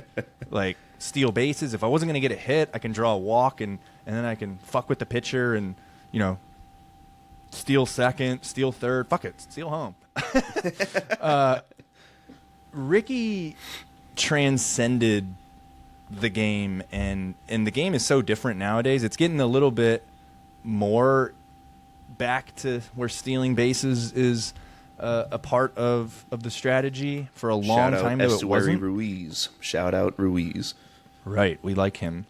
steal bases. If I wasn't going to get a hit, I can draw a walk and and then I can fuck with the pitcher and, steal second, steal third. Fuck it, steal home. Ricky transcended the game, and the game is so different nowadays. It's getting a little bit more back to where stealing bases is a part of the strategy. For a long time, though, it wasn't. Ruiz. Shout out Ruiz. Right, we like him.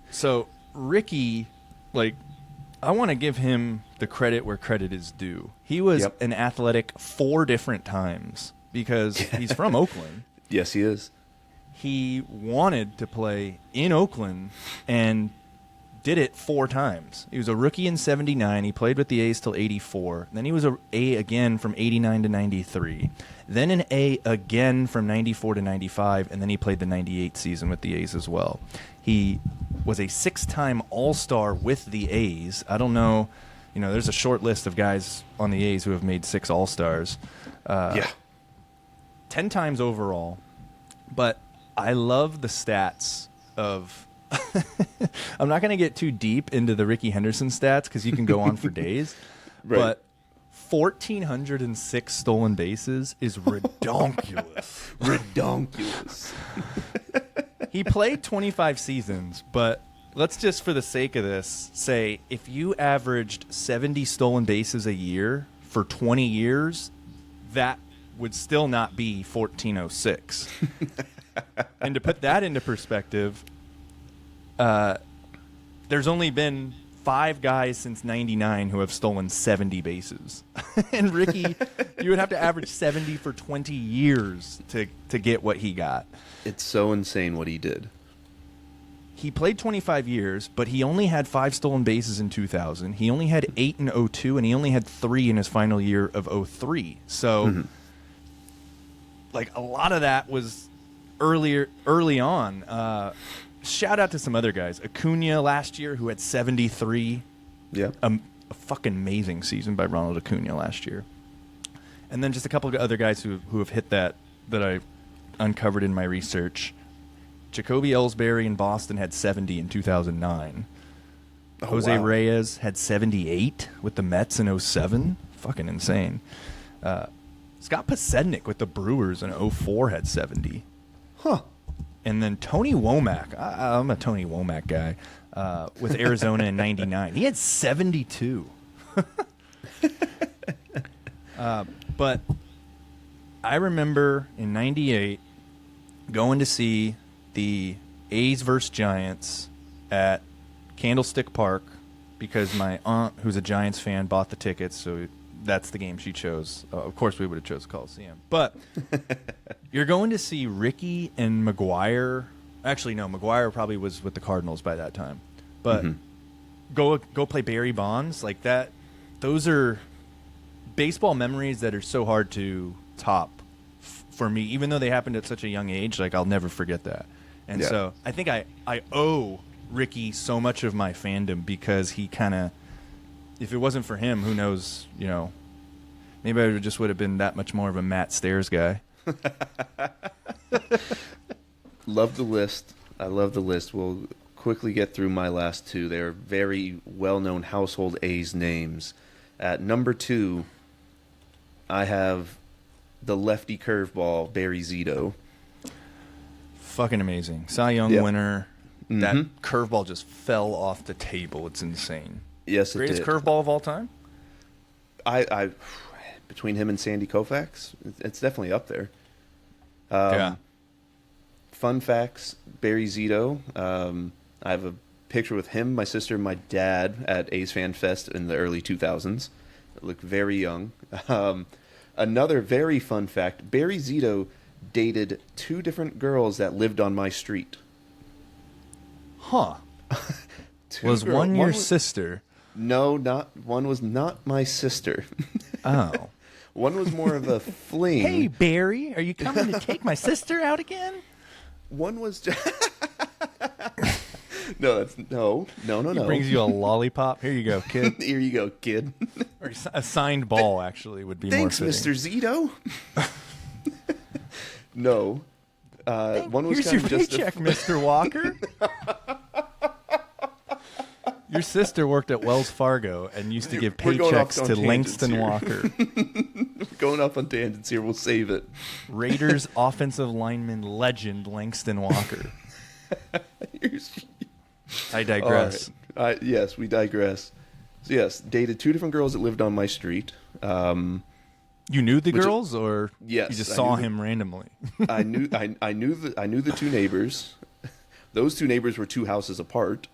So Ricky, I want to give him the credit where credit is due. He was an athletic 4 different times because he's from Oakland. Yes, he is. He wanted to play in Oakland and did it 4 times. He was a rookie in 79. He played with the A's till 84. Then he was an A again from 89 to 93. Then an A again from 94 to 95. And then he played the 98 season with the A's as well. He was a 6-time All-Star with the A's. I don't know. There's a short list of guys on the A's who have made 6 All-Stars. 10 times overall. But I love the stats of... I'm not going to get too deep into the Ricky Henderson stats because you can go on for days. Right. But 1,406 stolen bases is redonkulous. Redonkulous. He played 25 seasons, but let's just, for the sake of this, say if you averaged 70 stolen bases a year for 20 years, that would still not be 1,406. And to put that into perspective, there's only been 5 guys since 99 who have stolen 70 bases. And Ricky, you would have to average 70 for 20 years to get what he got. It's so insane what he did. He played 25 years, but he only had 5 stolen bases in 2000. He only had 8 in 02, and he only had 3 in his final year of 03. So, a lot of that was early on. Shout out to some other guys. Acuna last year, who had 73. Yeah. A fucking amazing season by Ronald Acuna last year. And then just a couple of other guys who have hit that I uncovered in my research. Jacoby Ellsbury in Boston had 70 in 2009. Jose Reyes had 78 with the Mets in 07. Fucking insane. Scott Pasednik with the Brewers in 04 had 70. Huh. And then Tony Womack, I'm a Tony Womack guy, with Arizona in 99. He had 72. But I remember in 98 going to see the A's versus Giants at Candlestick Park because my aunt, who's a Giants fan, bought the tickets, so that's the game she chose. Of course, we would have chose Coliseum. But you're going to see Ricky and McGuire. Actually, no, McGuire probably was with the Cardinals by that time. But go play Barry Bonds like that. Those are baseball memories that are so hard to top for me, even though they happened at such a young age. I'll never forget that. And so I think I owe Ricky so much of my fandom because he kind of, if it wasn't for him, who knows, maybe I just would have been that much more of a Matt Stairs guy. Love the list. I love the list. We'll quickly get through my last 2. They're very well-known household A's names. At number 2, I have the lefty curveball, Barry Zito. Fucking amazing. Cy Young winner. That curveball just fell off the table. It's insane. Yes, it did. Greatest curveball of all time? I between him and Sandy Koufax, it's definitely up there. Fun facts, Barry Zito. I have a picture with him, my sister, and my dad at A's Fan Fest in the early 2000s. Looked very young. Another very fun fact, Barry Zito dated 2 different girls that lived on my street. Huh. Was one your sister? No, one was not my sister. Oh. One was more of a fling. Hey, Barry, are you coming to take my sister out again? One was just... No. He brings you a lollipop. Here you go, kid. Here you go, kid. Or a signed ball, actually, would be Thanks, more fitting. Mr. Zito. No. One was Here's kind your of just paycheck, Mr. Walker. Your sister worked at Wells Fargo and used to give We're going off paychecks on to tangents Langston here. Walker. Going off on tangents here. We'll save it. Raiders offensive lineman legend Langston Walker. I digress. All right. Yes, we digress. So yes, dated 2 different girls that lived on my street. You knew the girls, or yes, you just I saw knew him randomly? I knew the 2 neighbors. Those 2 neighbors were 2 houses apart.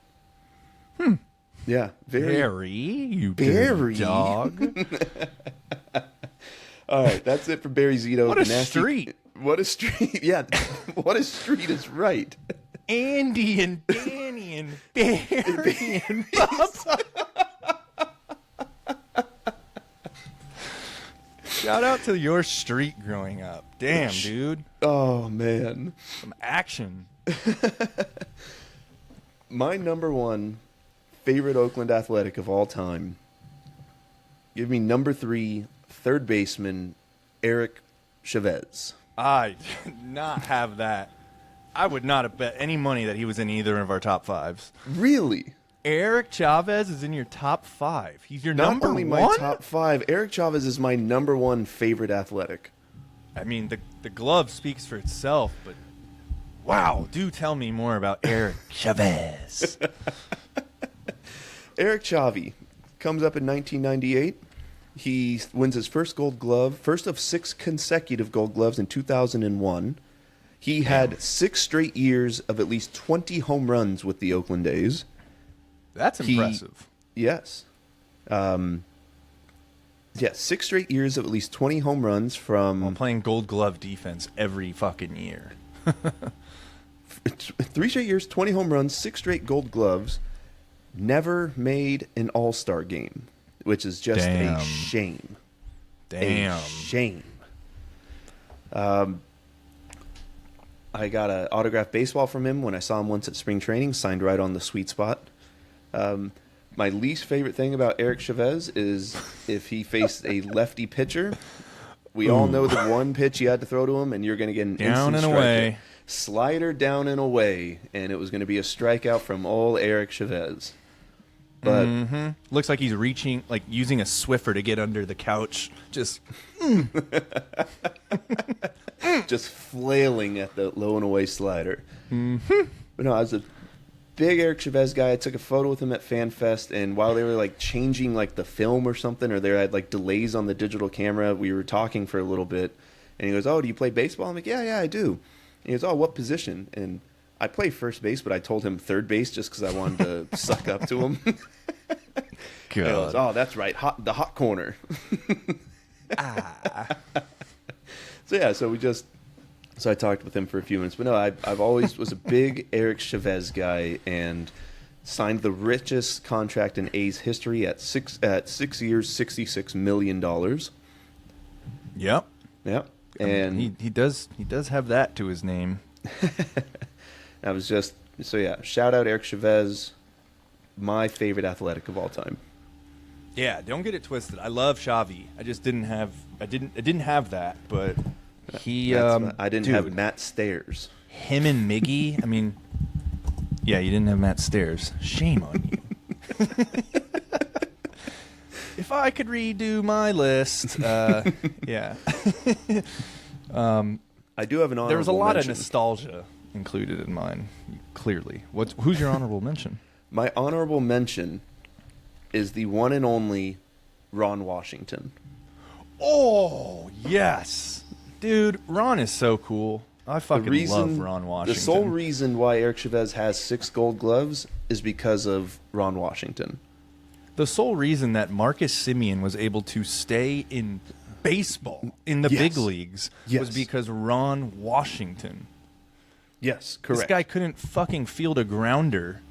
Yeah, Barry, you Barry. dirty dog. All right, that's it for Barry Zito. What a street. What a street. Yeah, what a street is right. Andy and Danny and Barry and Bubba. Shout out to your street growing up. Damn, dude. Oh, man. Some action. My number 1 favorite Oakland Athletic of all time. Give me number 3, third baseman, Eric Chavez. I did not have that. I would not have bet any money that he was in either of our top 5s. Really? Eric Chavez is in your top 5. He's your Not number only 1? my top 5, Eric Chavez is my number 1 favorite Athletic. I mean, the glove speaks for itself, but wow, do tell me more about Eric Chavez. Eric Chavi comes up in 1998. He wins his first Gold Glove, first of 6 consecutive Gold Gloves in 2001. He had 6 straight years of at least 20 home runs with the Oakland A's. That's impressive. Yes. Yeah, 6 straight years of at least 20 home runs from... I'm playing Gold Glove defense every fucking year. 3 straight years, 20 home runs, 6 straight Gold Gloves. Never made an All-Star game, which is just Damn. a shame. Damn. A shame. I got an autographed baseball from him when I saw him once at spring training, signed right on the sweet spot. My least favorite thing about Eric Chavez is if he faced a lefty pitcher. We all know the one pitch you had to throw to him, and you're going to get an Down instant and strikeout. away. Slider down and away, and it was going to be a strikeout from old Eric Chavez. But Looks like he's reaching, like using a Swiffer to get under the couch. Just just flailing at the low and away slider. But no, I was a big Eric Chavez guy. I took a photo with him at FanFest, and while they were like changing like the film or something, or they had like delays on the digital camera, we were talking for a little bit, and he goes, "Oh, do you play baseball?" I'm like, "Yeah, I do." And he goes, "Oh, what position?" And I play first base, but I told him third base just because I wanted to suck up to him. He goes, "Oh, that's right, the hot corner." So yeah, so I talked with him for a few minutes, but no, I've always was a big Eric Chavez guy and signed the richest contract in A's history at 6 years, $66 million. Yep. Yep, and he does have that to his name. I was just so yeah. Shout out Eric Chavez, my favorite Athletic of all time. Yeah, don't get it twisted. I love Xavi. I just didn't have that, but he I didn't have dude, Matt Stairs. him and Miggy. I mean, yeah, you didn't have Matt Stairs. Shame on you. If I could redo my list, yeah. I do have an honorable There was a lot mention. of nostalgia included in mine. Clearly, who's your honorable mention? My honorable mention is the one and only Ron Washington. Oh yes, dude, Ron is so cool. I fucking love Ron Washington. The sole reason why Eric Chavez has 6 Gold Gloves is because of Ron Washington. The sole reason that Marcus Semien was able to stay in baseball in the big leagues was because Ron Washington. Yes, correct. This guy couldn't fucking field a grounder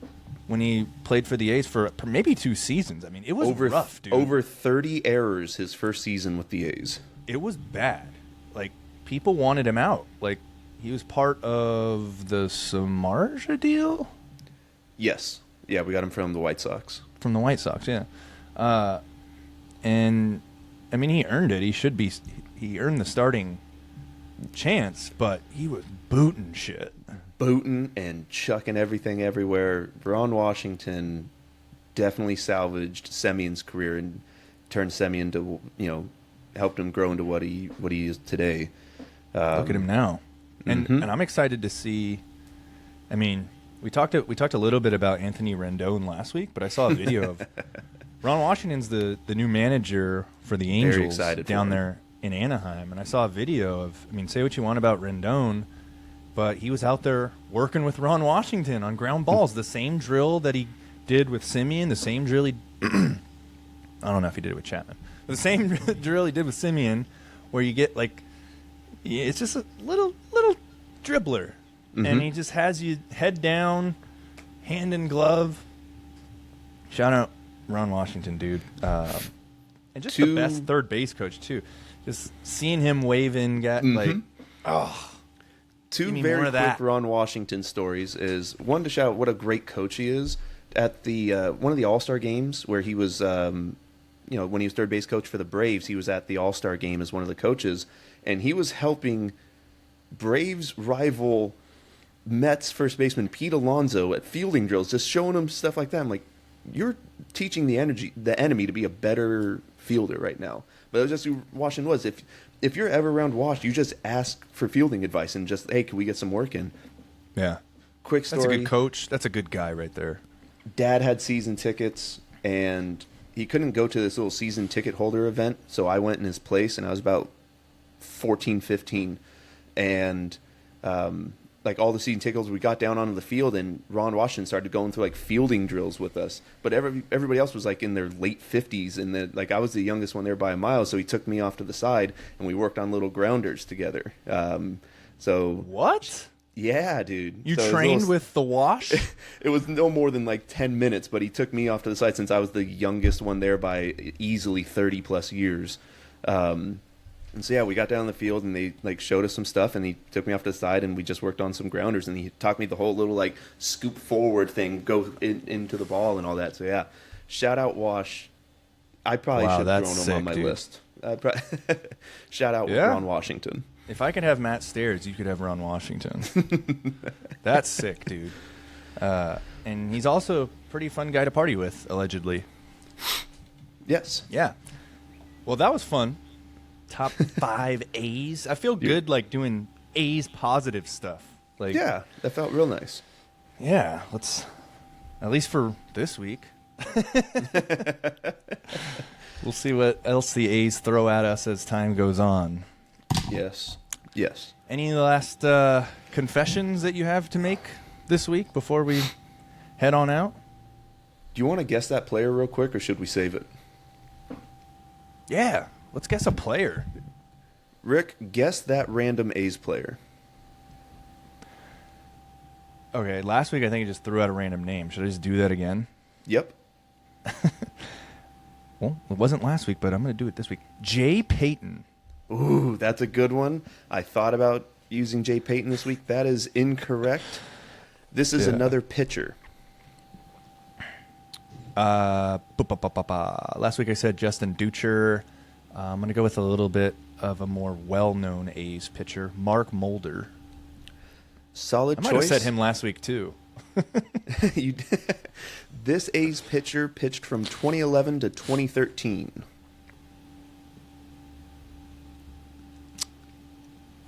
when he played for the A's for maybe 2 seasons. I mean, it was rough, dude. Over 30 errors his first season with the A's. It was bad. Like, people wanted him out. Like, he was part of the Samardzija deal? Yes. Yeah, we got him from the White Sox. From the White Sox, yeah. And, I mean, he earned it. He earned the starting chance, but he was booting shit. Booting and chucking everything everywhere. Ron Washington definitely salvaged Semyon's career and turned Semyon to, helped him grow into what he is today. Look at him now. And I'm excited to see. I mean, we talked a little bit about Anthony Rendon last week, but I saw a video of Ron Washington's the new manager for the Angels down there in Anaheim, and I saw a video of. I mean, say what you want about Rendon, but he was out there working with Ron Washington on ground balls, the same drill that he did with Semyon, the same drill he. I don't know if he did it with Chapman. The same drill he did with Semyon, where you get like. It's just a little dribbler, and he just has you head down, hand in glove. Shout out Ron Washington, dude, and just the best third base coach too. Just seeing him waving, Two very quick Ron Washington stories is one to shout out what a great coach he is at the one of the All-Star games where he was. When he was third base coach for the Braves, he was at the All-Star game as one of the coaches, and he was helping Braves rival Mets first baseman Pete Alonso at fielding drills, just showing him stuff like that. I'm like, you're teaching the enemy to be a better fielder right now. But it was just who Washington was. If you're ever around Wash, you just ask for fielding advice and just, hey, can we get some work in? Yeah. Quick story. That's a good coach. That's a good guy right there. Dad had season tickets, and he couldn't go to this little season ticket holder event, so I went in his place, and I was about 14, 15, and all the season tickets, we got down onto the field, and Ron Washington started going through fielding drills with us, but everybody else was in their late 50s, and I was the youngest one there by a mile, so he took me off to the side, and we worked on little grounders together. What? Yeah, dude. You trained with the Wash? It was no more than 10 minutes, but he took me off to the side since I was the youngest one there by easily 30 plus years. And so, yeah, we got down the field and they showed us some stuff, and he took me off to the side and we just worked on some grounders, and he taught me the whole little scoop forward thing, go into the ball and all that. So, yeah, shout out Wash. I probably should have thrown him on my list. Shout out Ron Washington. If I could have Matt Stairs, you could have Ron Washington. That's sick, dude. And he's also a pretty fun guy to party with, allegedly. Yes. Yeah. Well, that was fun. Top 5 A's. I feel good doing A's positive stuff. Yeah, that felt real nice. Yeah, let's at least for this week. We'll see what else the A's throw at us as time goes on. Yes. Any last confessions that you have to make this week before we head on out? Do you want to guess that player real quick, or should we save it? Yeah, let's guess a player. Rick, guess that random A's player. Okay, last week I think I just threw out a random name. Should I just do that again? Yep. Well, it wasn't last week, but I'm going to do it this week. Jay Payton. Ooh, that's a good one. I thought about using Jay Payton this week. That is incorrect. This is another pitcher. Last week I said Justin Ducher. I'm going to go with a little bit of a more well-known A's pitcher, Mark Mulder. Solid choice. I might have said him last week, too. This A's pitcher pitched from 2011 to 2013.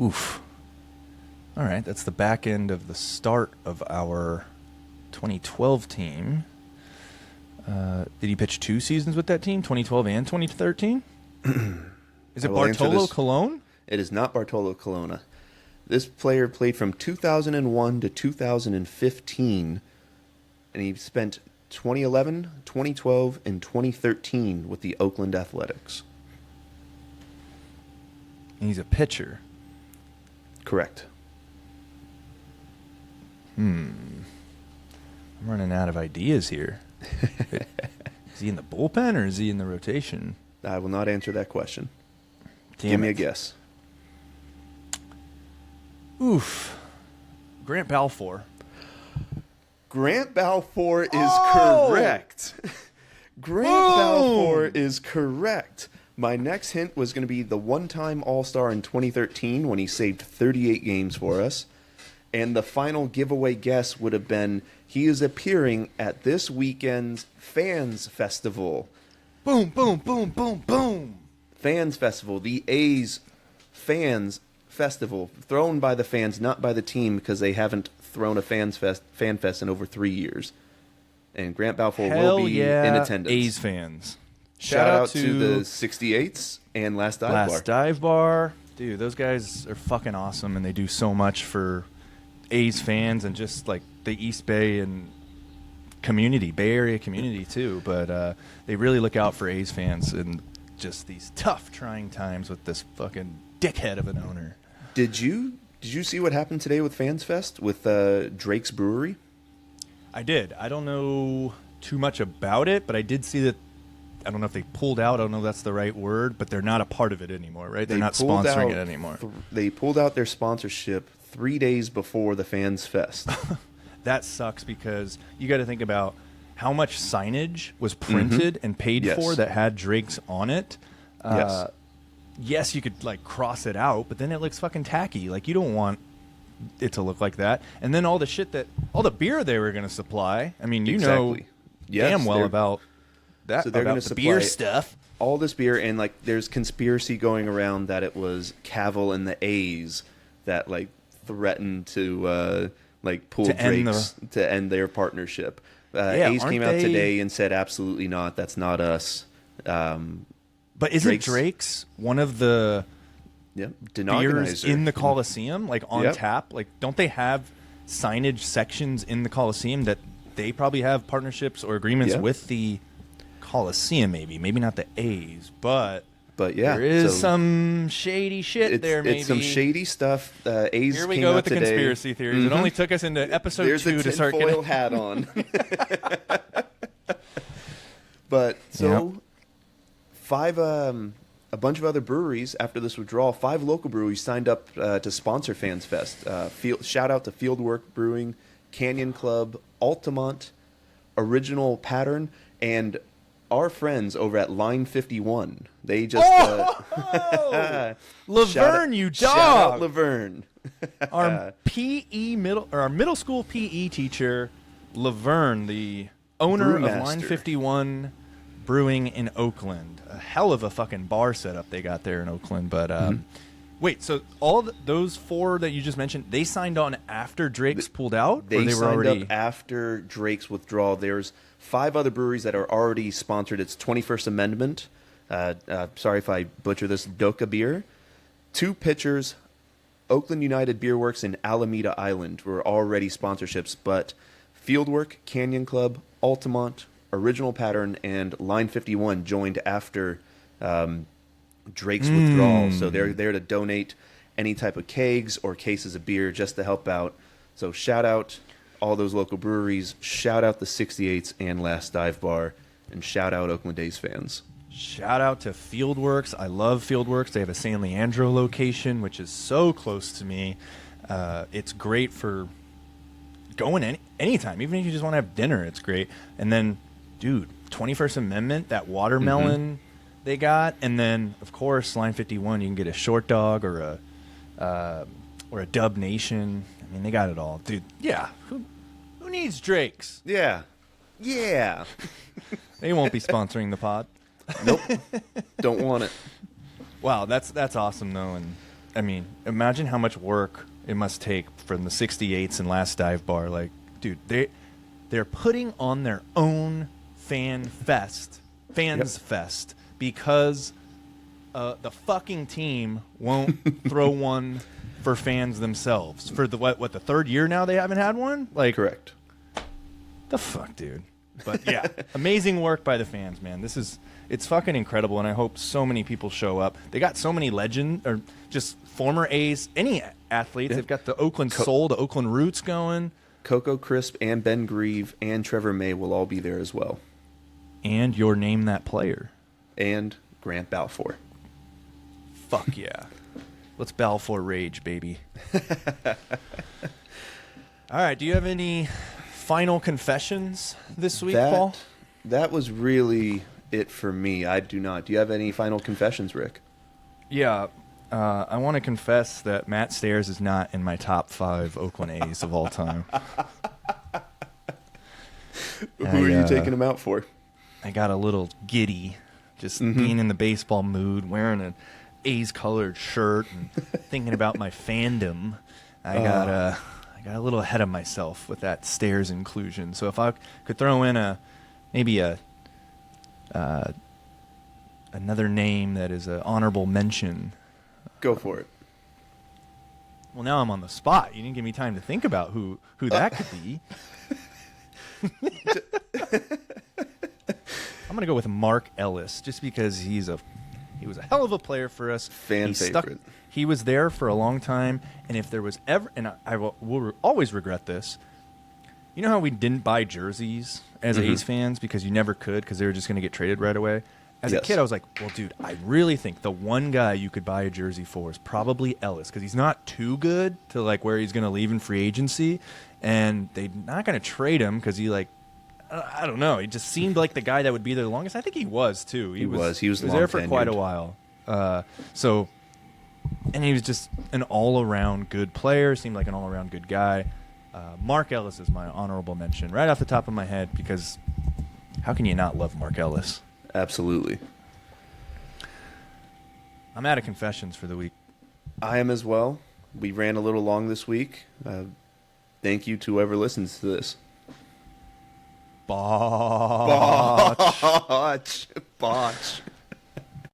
Oof. All right, that's the back end of the start of our 2012 team. Did he pitch 2 seasons with that team, 2012 and 2013? Is it Bartolo Colon? It is not Bartolo Colon. This player played from 2001 to 2015, and he spent 2011, 2012, and 2013 with the Oakland Athletics. And he's a pitcher. Correct. I'm running out of ideas here. Is he in the bullpen or is he in the rotation? I will not answer that question. Give me a guess. Oof. Grant Balfour. Grant Balfour is correct. Grant Balfour is correct. My next hint was going to be the one-time All-Star in 2013 when he saved 38 games for us. And the final giveaway guess would have been he is appearing at this weekend's Fans Festival. Boom, boom, boom, boom, boom. Fans Festival, the A's Fans Festival, thrown by the fans, not by the team, because they haven't thrown a fan fest in over 3 years. And Grant Balfour will be in attendance. A's fans. Shout out to the 68s and Last Dive Bar. Dive Bar. Dude, those guys are fucking awesome, and they do so much for A's fans and just like the East Bay and community, Bay Area community too. But they really look out for A's fans in just these tough, trying times with this fucking dickhead of an owner. Did you see what happened today with Fans Fest with Drake's Brewery? I did. I don't know too much about it, but I did see that. I don't know if they pulled out. I don't know if that's the right word, but they're not a part of it anymore, right? They're not sponsoring it anymore. They pulled out their sponsorship 3 days before the Fans Fest. That sucks because you got to think about how much signage was printed and paid for that had Drake's on it. Yes, you could like cross it out, but then it looks fucking tacky. Like you don't want it to look like that. And then all the beer they were going to supply. I mean, you know damn well about that. So they're going to supply beer stuff. All this beer, and like there's conspiracy going around that it was Cavill and the A's that like threatened to like pull Drake's to end their partnership. A's came out today and said absolutely not. That's not us. But isn't Drake's one of the beers in the Coliseum, like on tap? Like, don't they have signage sections in the Coliseum that they probably have partnerships or agreements with the Coliseum? Maybe not the A's, but yeah, there is some shady shit there. Maybe it's some shady stuff. A's. Here we go with the conspiracy theories. It only took us into episode 2 to start getting hat on. But so. A bunch of other breweries after this withdrawal, 5 local breweries signed up to sponsor Fans Fest. Shout out to Fieldwork Brewing, Canyon Club, Altamont, Original Pattern, and our friends over at Line 51. They just Laverne, you dog. Shout out Laverne. Our middle school PE teacher, Laverne, the owner of Line 51 Brewing in Oakland. A hell of a fucking bar setup they got there in Oakland. But wait, so all those 4 that you just mentioned, they signed on after Drake's pulled out? They signed up after Drake's withdrawal. There's 5 other breweries that are already sponsored. It's 21st Amendment. Sorry if I butcher this. Doka Beer. 2 Pitchers. Oakland United Beer Works and Alameda Island were already sponsorships. But Fieldwork, Canyon Club, Altamont, Original Pattern, and Line 51 joined after Drake's withdrawal. So they're there to donate any type of kegs or cases of beer just to help out. So shout out all those local breweries. Shout out the 68s and Last Dive Bar. And shout out Oakland A's fans. Shout out to Fieldworks. I love Fieldworks. They have a San Leandro location, which is so close to me. It's great for going anytime. Even if you just want to have dinner, it's great. And then, dude, 21st Amendment, that watermelon they got, and then of course Line 51, you can get a short dog or a Dub Nation. I mean, they got it all, dude. Yeah, who needs Drake's? Yeah. They won't be sponsoring the pod. Nope, don't want it. Wow, that's awesome though, and I mean, imagine how much work it must take from the 68s and Last Dive Bar. Like, dude, they're putting on their own Fans Fest, because the fucking team won't throw one for fans themselves. For the what the 3rd year now they haven't had one? Like, correct. The fuck, dude. But yeah, amazing work by the fans, man. It's fucking incredible, and I hope so many people show up. They got so many legend or just former A's, any athletes. They've got the Oakland Soul, the Oakland Roots going. Coco Crisp and Ben Grieve and Trevor May will all be there as well. And your Name That Player. And Grant Balfour. Fuck yeah. Let's Balfour rage, baby. All right, do you have any final confessions this week, Paul? That was really it for me. I do not. Do you have any final confessions, Rick? Yeah. I want to confess that Matt Stairs is not in my top 5 Oakland A's of all time. Who are you taking him out for? I got a little giddy just being in the baseball mood, wearing an A's colored shirt and thinking about my fandom. I got a little ahead of myself with that Stairs inclusion. So if I could throw in maybe another name that is an honorable mention. Go for it. Well, now I'm on the spot. You didn't give me time to think about who that could be. I'm going to go with Mark Ellis, just because he was a hell of a player for us. Fan favorite. He was there for a long time, and if there was ever, and I will always regret this, you know how we didn't buy jerseys as A's fans because you never could because they were just going to get traded right away? As a kid, I was like, well, dude, I really think the one guy you could buy a jersey for is probably Ellis because he's not too good to like where he's going to leave in free agency, and they're not going to trade him because he I don't know. He just seemed like the guy that would be there the longest. I think he was too. He was there for quite a while. And he was just an all-around good player. Seemed like an all-around good guy. Mark Ellis is my honorable mention right off the top of my head because how can you not love Mark Ellis? Absolutely. I'm out of confessions for the week. I am as well. We ran a little long this week. Thank you to whoever listens to this. Botch. Botch.